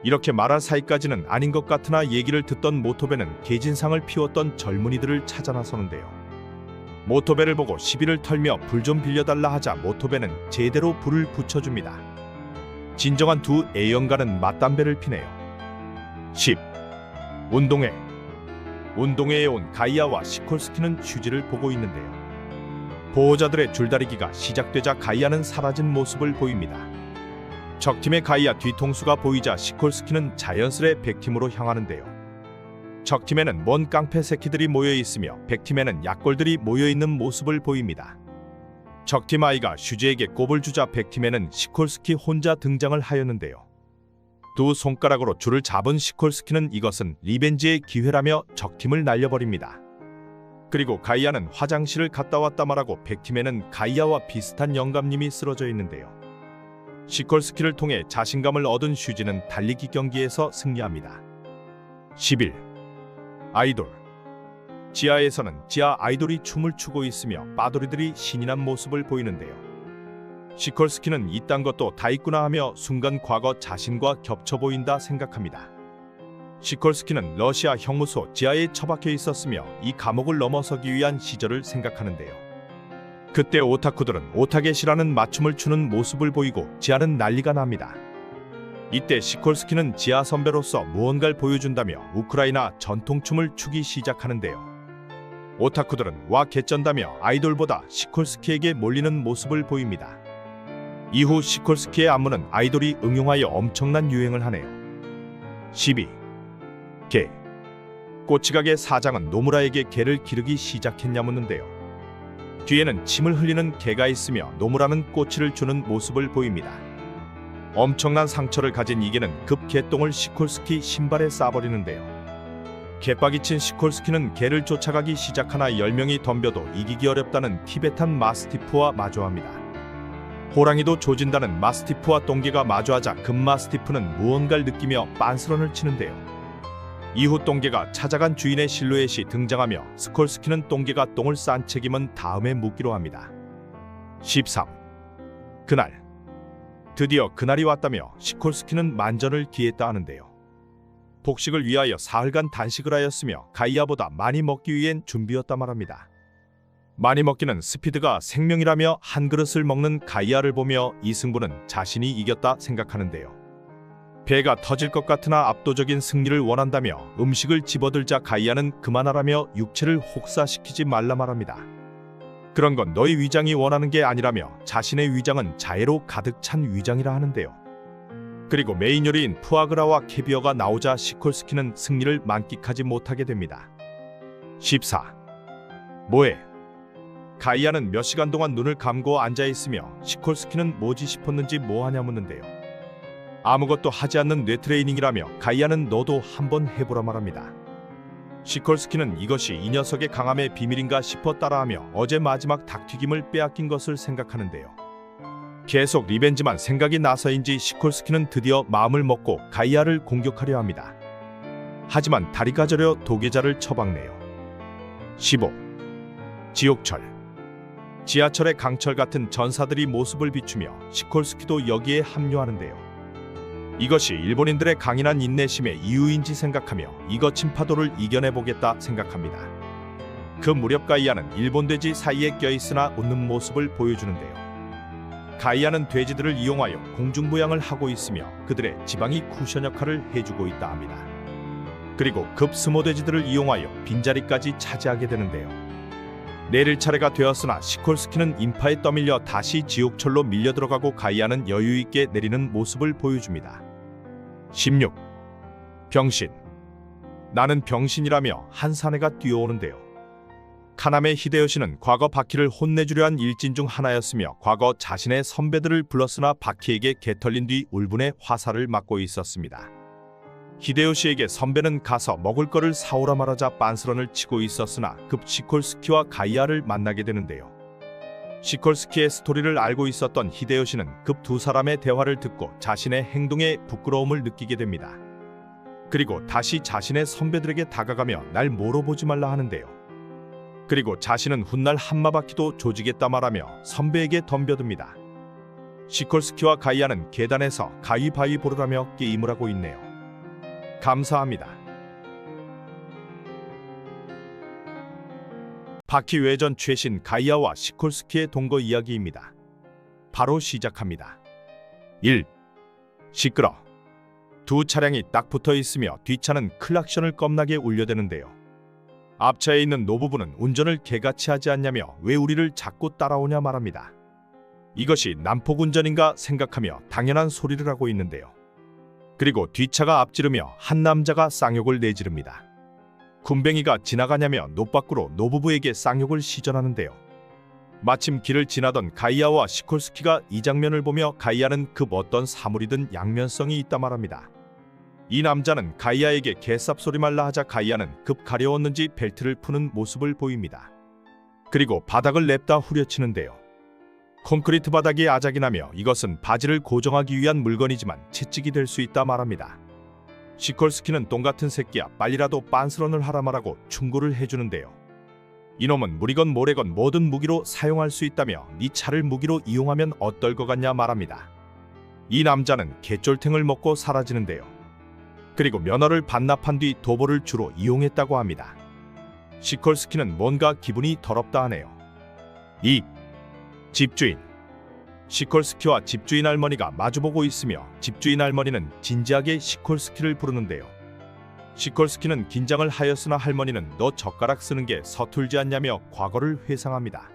이렇게 말할 사이까지는 아닌 것 같으나 얘기를 듣던 모토베는 개진상을 피웠던 젊은이들을 찾아 나서는데요. 모토베를 보고 시비를 털며 불 좀 빌려달라 하자 모토베는 제대로 불을 붙여줍니다. 진정한 두 애연가는 맞담배를 피네요. 10. 운동회. 운동회에 온 가이아와 시콜스키는 휴지를 보고 있는데요. 보호자들의 줄다리기가 시작되자 가이아는 사라진 모습을 보입니다. 적팀의 가이아 뒤통수가 보이자 시콜스키는 자연스레 백팀으로 향하는데요. 적팀에는 먼 깡패 새끼들이 모여 있으며 백팀에는 약골들이 모여 있는 모습을 보입니다. 적팀 아이가 슈즈에게 꼽을 주자 백팀에는 시콜스키 혼자 등장을 하였는데요. 두 손가락으로 줄을 잡은 시콜스키는 이것은 리벤지의 기회라며 적팀을 날려버립니다. 그리고 가이아는 화장실을 갔다 왔다 말하고 백팀에는 가이아와 비슷한 영감님이 쓰러져 있는데요. 시콜스키를 통해 자신감을 얻은 슈즈는 달리기 경기에서 승리합니다. 11. 아이돌. 지하에서는 지하 아이돌이 춤을 추고 있으며 빠돌이들이 신이 난 모습을 보이는데요. 시콜스키는 이딴 것도 다 있구나 하며 순간 과거 자신과 겹쳐 보인다 생각합니다. 시콜스키는 러시아 형무소 지하에 처박혀 있었으며 이 감옥을 넘어서기 위한 시절을 생각하는데요. 그때 오타쿠들은 오타겟이라는 맞춤을 추는 모습을 보이고 지하는 난리가 납니다. 이때 시콜스키는 지하 선배로서 무언가를 보여준다며 우크라이나 전통춤을 추기 시작하는데요. 오타쿠들은 와 개쩐다며 아이돌보다 시콜스키에게 몰리는 모습을 보입니다. 이후 시콜스키의 안무는 아이돌이 응용하여 엄청난 유행을 하네요. 12. 개. 꼬치가게 사장은 노무라에게 개를 기르기 시작했냐 묻는데요. 뒤에는 침을 흘리는 개가 있으며 노무라는 꼬치를 주는 모습을 보입니다. 엄청난 상처를 가진 이 개는 급 개똥을 시콜스키 신발에 싸버리는데요. 개빡이 친 시콜스키는 개를 쫓아가기 시작하나 10명이 덤벼도 이기기 어렵다는 티베탄 마스티프와 마주합니다. 호랑이도 조진다는 마스티프와 똥개가 마주하자 급 마스티프는 무언가를 느끼며 빤스런을 치는데요. 이후 똥개가 찾아간 주인의 실루엣이 등장하며 시콜스키는 똥개가 똥을 싼 책임은 다음에 묻기로 합니다. 13. 그날. 드디어 그날이 왔다며 시콜스키는 만전을 기했다 하는데요. 복식을 위하여 사흘간 단식을 하였으며 가이아보다 많이 먹기 위한 준비였다 말합니다. 많이 먹기는 스피드가 생명이라며 한 그릇을 먹는 가이아를 보며 이 승부는 자신이 이겼다 생각하는데요. 배가 터질 것 같으나 압도적인 승리를 원한다며 음식을 집어들자 가이아는 그만하라며 육체를 혹사시키지 말라 말합니다. 그런 건 너희 위장이 원하는 게 아니라며 자신의 위장은 자애로 가득 찬 위장이라 하는데요. 그리고 메인 요리인 푸아그라와 캐비어가 나오자 시콜스키는 승리를 만끽하지 못하게 됩니다. 14. 뭐해? 가이아는 몇 시간 동안 눈을 감고 앉아있으며 시콜스키는 뭐지 싶었는지 뭐하냐 묻는데요. 아무것도 하지 않는 뇌트레이닝이라며 가이아는 너도 한번 해보라 말합니다. 시콜스키는 이것이 이 녀석의 강함의 비밀인가 싶어 따라하며 어제 마지막 닭튀김을 빼앗긴 것을 생각하는데요. 계속 리벤지만 생각이 나서인지 시콜스키는 드디어 마음을 먹고 가이아를 공격하려 합니다. 하지만 다리가 저려 도계자를 처박네요. 15. 지옥철. 지하철의 강철 같은 전사들이 모습을 비추며 시콜스키도 여기에 합류하는데요. 이것이 일본인들의 강인한 인내심의 이유인지 생각하며 이 거친 파도를 이겨내보겠다 생각합니다. 그 무렵 가이아는 일본 돼지 사이에 껴있으나 웃는 모습을 보여주는데요. 가이아는 돼지들을 이용하여 공중부양을 하고 있으며 그들의 지방이 쿠션 역할을 해주고 있다 합니다. 그리고 급 스모 돼지들을 이용하여 빈자리까지 차지하게 되는데요. 내릴 차례가 되었으나 시콜스키는 인파에 떠밀려 다시 지옥철로 밀려 들어가고 가이아는 여유있게 내리는 모습을 보여줍니다. 16. 병신. 나는 병신이라며 한 사내가 뛰어오는데요. 카나메 히데요시는 과거 바키를 혼내주려 한 일진 중 하나였으며 과거 자신의 선배들을 불렀으나 바키에게 개털린 뒤 울분의 화살을 맞고 있었습니다. 히데요시에게 선배는 가서 먹을 거를 사오라 말하자 빤스런을 치고 있었으나 급 시콜스키와 가이아를 만나게 되는데요. 시콜스키의 스토리를 알고 있었던 히데요시는 급 두 사람의 대화를 듣고 자신의 행동에 부끄러움을 느끼게 됩니다. 그리고 다시 자신의 선배들에게 다가가며 날 물어보지 말라 하는데요. 그리고 자신은 훗날 한마바퀴도 조지겠다 말하며 선배에게 덤벼듭니다. 시콜스키와 가이아는 계단에서 가위바위보를 하며 게임을 하고 있네요. 감사합니다. 바퀴 외전 최신 가이아와 시콜스키의 동거 이야기입니다. 바로 시작합니다. 1. 시끄러. 두 차량이 딱 붙어 있으며 뒷차는 클락션을 겁나게 울려대는데요. 앞차에 있는 노부부는 운전을 개같이 하지 않냐며 왜 우리를 자꾸 따라오냐 말합니다. 이것이 난폭운전인가 생각하며 당연한 소리를 하고 있는데요. 그리고 뒷차가 앞지르며 한 남자가 쌍욕을 내지릅니다. 군뱅이가 지나가냐며 노밖으로 노부부에게 쌍욕을 시전하는데요. 마침 길을 지나던 가이아와 시콜스키가 이 장면을 보며 가이아는 급 어떤 사물이든 양면성이 있다 말합니다. 이 남자는 가이아에게 개쌉소리 말라 하자 가이아는 급 가려웠는지 벨트를 푸는 모습을 보입니다. 그리고 바닥을 냅다 후려치는데요. 콘크리트 바닥이 아작이 나며 이것은 바지를 고정하기 위한 물건이지만 채찍이 될 수 있다 말합니다. 시콜스키는 똥같은 새끼야 빨리라도 빤스런을 하라 말하고 충고를 해주는데요. 이놈은 물이건 모래건 모든 무기로 사용할 수 있다며 네 차를 무기로 이용하면 어떨 것 같냐 말합니다. 이 남자는 개쫄탱을 먹고 사라지는데요. 그리고 면허를 반납한 뒤 도보를 주로 이용했다고 합니다. 시콜스키는 뭔가 기분이 더럽다 하네요. 2. 집주인. 시콜스키와 집주인 할머니가 마주보고 있으며 집주인 할머니는 진지하게 시콜스키를 부르는데요. 시콜스키는 긴장을 하였으나 할머니는 너 젓가락 쓰는 게 서툴지 않냐며 과거를 회상합니다.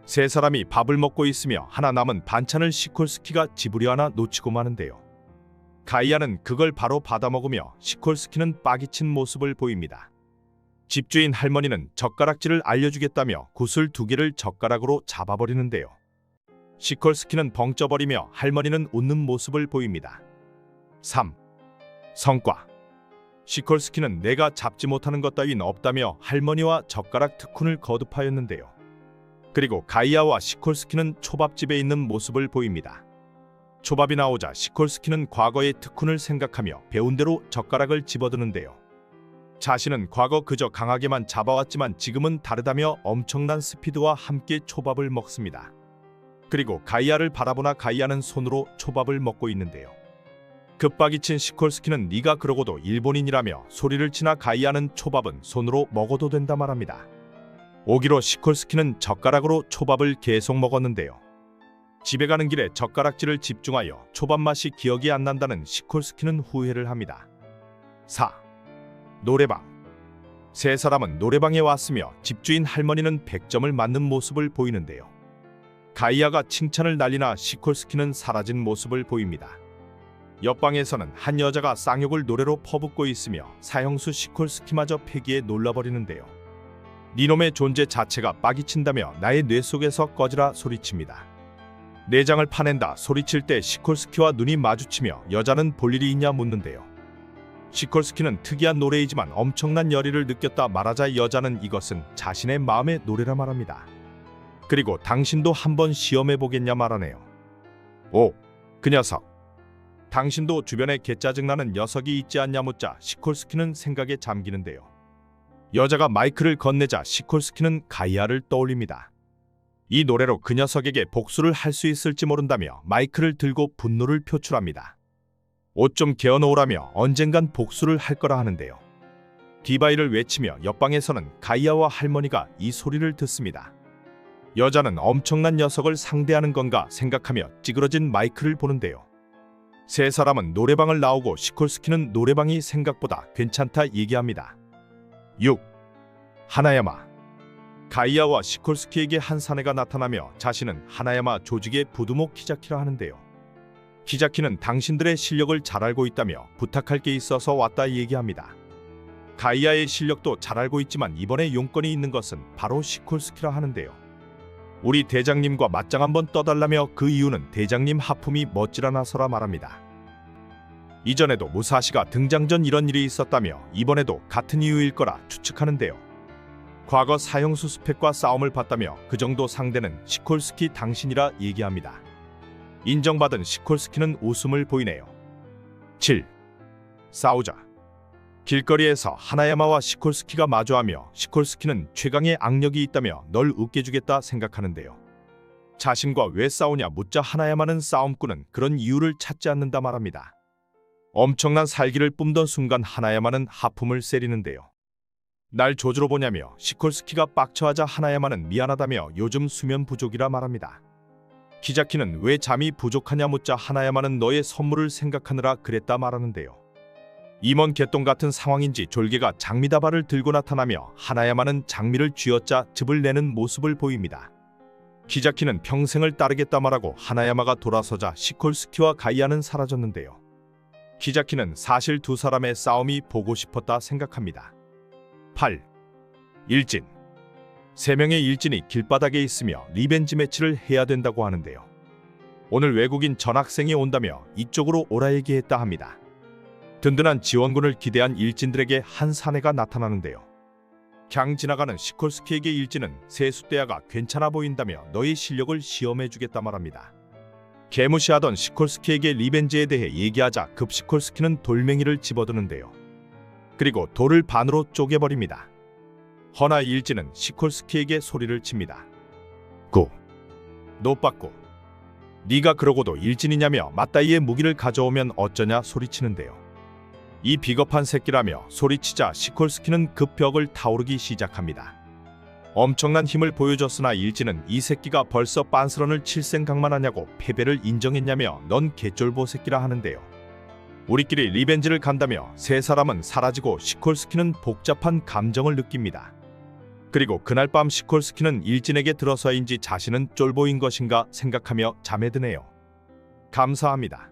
세 사람이 밥을 먹고 있으며 하나 남은 반찬을 시콜스키가 집으려 하나 놓치고 마는데요. 가이아는 그걸 바로 받아먹으며 시콜스키는 빠기친 모습을 보입니다. 집주인 할머니는 젓가락질을 알려주겠다며 구슬 2개를 젓가락으로 잡아버리는데요. 시콜스키는 벙쪄버리며 할머니는 웃는 모습을 보입니다. 3. 성과. 시콜스키는 내가 잡지 못하는 것 따윈 없다며 할머니와 젓가락 특훈을 거듭하였는데요. 그리고 가이아와 시콜스키는 초밥집에 있는 모습을 보입니다. 초밥이 나오자 시콜스키는 과거의 특훈을 생각하며 배운 대로 젓가락을 집어드는데요. 자신은 과거 그저 강하게만 잡아왔지만 지금은 다르다며 엄청난 스피드와 함께 초밥을 먹습니다. 그리고 가이아를 바라보나 가이아는 손으로 초밥을 먹고 있는데요. 급박이친 시콜스키는 네가 그러고도 일본인이라며 소리를 치나 가이아는 초밥은 손으로 먹어도 된다 말합니다. 오기로 시콜스키는 젓가락으로 초밥을 계속 먹었는데요. 집에 가는 길에 젓가락질을 집중하여 초밥 맛이 기억이 안 난다는 시콜스키는 후회를 합니다. 4. 노래방. 세 사람은 노래방에 왔으며 집주인 할머니는 100점을 맞는 모습을 보이는데요. 가이아가 칭찬을 날리나 시콜스키는 사라진 모습을 보입니다. 옆방에서는 한 여자가 쌍욕을 노래로 퍼붓고 있으며 사형수 시콜스키마저 패기에 놀라버리는데요. 니놈의 존재 자체가 빠기친다며 나의 뇌 속에서 꺼지라 소리칩니다. 내장을 파낸다 소리칠 때 시콜스키와 눈이 마주치며 여자는 볼 일이 있냐 묻는데요. 시콜스키는 특이한 노래이지만 엄청난 열의를 느꼈다 말하자 여자는 이것은 자신의 마음의 노래라 말합니다. 그리고 당신도 한번 시험해보겠냐 말하네요. 5. 그 녀석. 당신도 주변에 개짜증나는 녀석이 있지 않냐 묻자 시콜스키는 생각에 잠기는데요. 여자가 마이크를 건네자 시콜스키는 가이아를 떠올립니다. 이 노래로 그 녀석에게 복수를 할 수 있을지 모른다며 마이크를 들고 분노를 표출합니다. 옷 좀 개어놓으라며 언젠간 복수를 할 거라 하는데요. 디바이를 외치며 옆방에서는 가이아와 할머니가 이 소리를 듣습니다. 여자는 엄청난 녀석을 상대하는 건가 생각하며 찌그러진 마이크를 보는데요. 세 사람은 노래방을 나오고 시콜스키는 노래방이 생각보다 괜찮다 얘기합니다. 6. 하나야마. 가이아와 시콜스키에게 한 사내가 나타나며 자신은 하나야마 조직의 부두목 키자키라 하는데요. 키자키는 당신들의 실력을 잘 알고 있다며 부탁할 게 있어서 왔다 얘기합니다. 가이아의 실력도 잘 알고 있지만 이번에 용건이 있는 것은 바로 시콜스키라 하는데요. 우리 대장님과 맞짱 한번 떠달라며 그 이유는 대장님 하품이 멋지라나서라 말합니다. 이전에도 무사시가 등장 전 이런 일이 있었다며 이번에도 같은 이유일 거라 추측하는데요. 과거 사형수 스펙과 싸움을 봤다며 그 정도 상대는 시콜스키 당신이라 얘기합니다. 인정받은 시콜스키는 웃음을 보이네요. 7. 싸우자. 길거리에서 하나야마와 시콜스키가 마주하며 시콜스키는 최강의 악력이 있다며 널 으깨주겠다 생각하는데요. 자신과 왜 싸우냐 묻자 하나야마는 싸움꾼은 그런 이유를 찾지 않는다 말합니다. 엄청난 살기를 뿜던 순간 하나야마는 하품을 세리는데요. 날 조주로 보냐며 시콜스키가 빡쳐하자 하나야마는 미안하다며 요즘 수면 부족이라 말합니다. 키자키는 왜 잠이 부족하냐 묻자 하나야마는 너의 선물을 생각하느라 그랬다 말하는데요. 임원 개똥 같은 상황인지 졸개가 장미다발을 들고 나타나며 하나야마는 장미를 쥐어짜 즙을 내는 모습을 보입니다. 키자키는 평생을 따르겠다 말하고 하나야마가 돌아서자 시콜스키와 가이아는 사라졌는데요. 키자키는 사실 두 사람의 싸움이 보고 싶었다 생각합니다. 8. 일진. 3명의 일진이 길바닥에 있으며 리벤지 매치를 해야 된다고 하는데요. 오늘 외국인 전학생이 온다며 이쪽으로 오라 얘기했다 합니다. 든든한 지원군을 기대한 일진들에게 한 사내가 나타나는데요. 강 지나가는 시콜스키에게 일진은 세숫대야가 괜찮아 보인다며 너의 실력을 시험해주겠다 말합니다. 개무시하던 시콜스키에게 리벤지에 대해 얘기하자 급 시콜스키는 돌멩이를 집어드는데요. 그리고 돌을 반으로 쪼개버립니다. 허나 일진은 시콜스키에게 소리를 칩니다. 구. 노빠꾸. 네가 그러고도 일진이냐며 맞다이의 무기를 가져오면 어쩌냐 소리치는데요. 이 비겁한 새끼라며 소리치자 시콜스키는 급 벽을 타오르기 시작합니다. 엄청난 힘을 보여줬으나 일진은 이 새끼가 벌써 빤스런을 칠 생각만 하냐고 패배를 인정했냐며 넌 개쫄보 새끼라 하는데요. 우리끼리 리벤지를 간다며 세 사람은 사라지고 시콜스키는 복잡한 감정을 느낍니다. 그리고 그날 밤 시콜스키는 일진에게 들어서인지 자신은 쫄보인 것인가 생각하며 잠에 드네요. 감사합니다.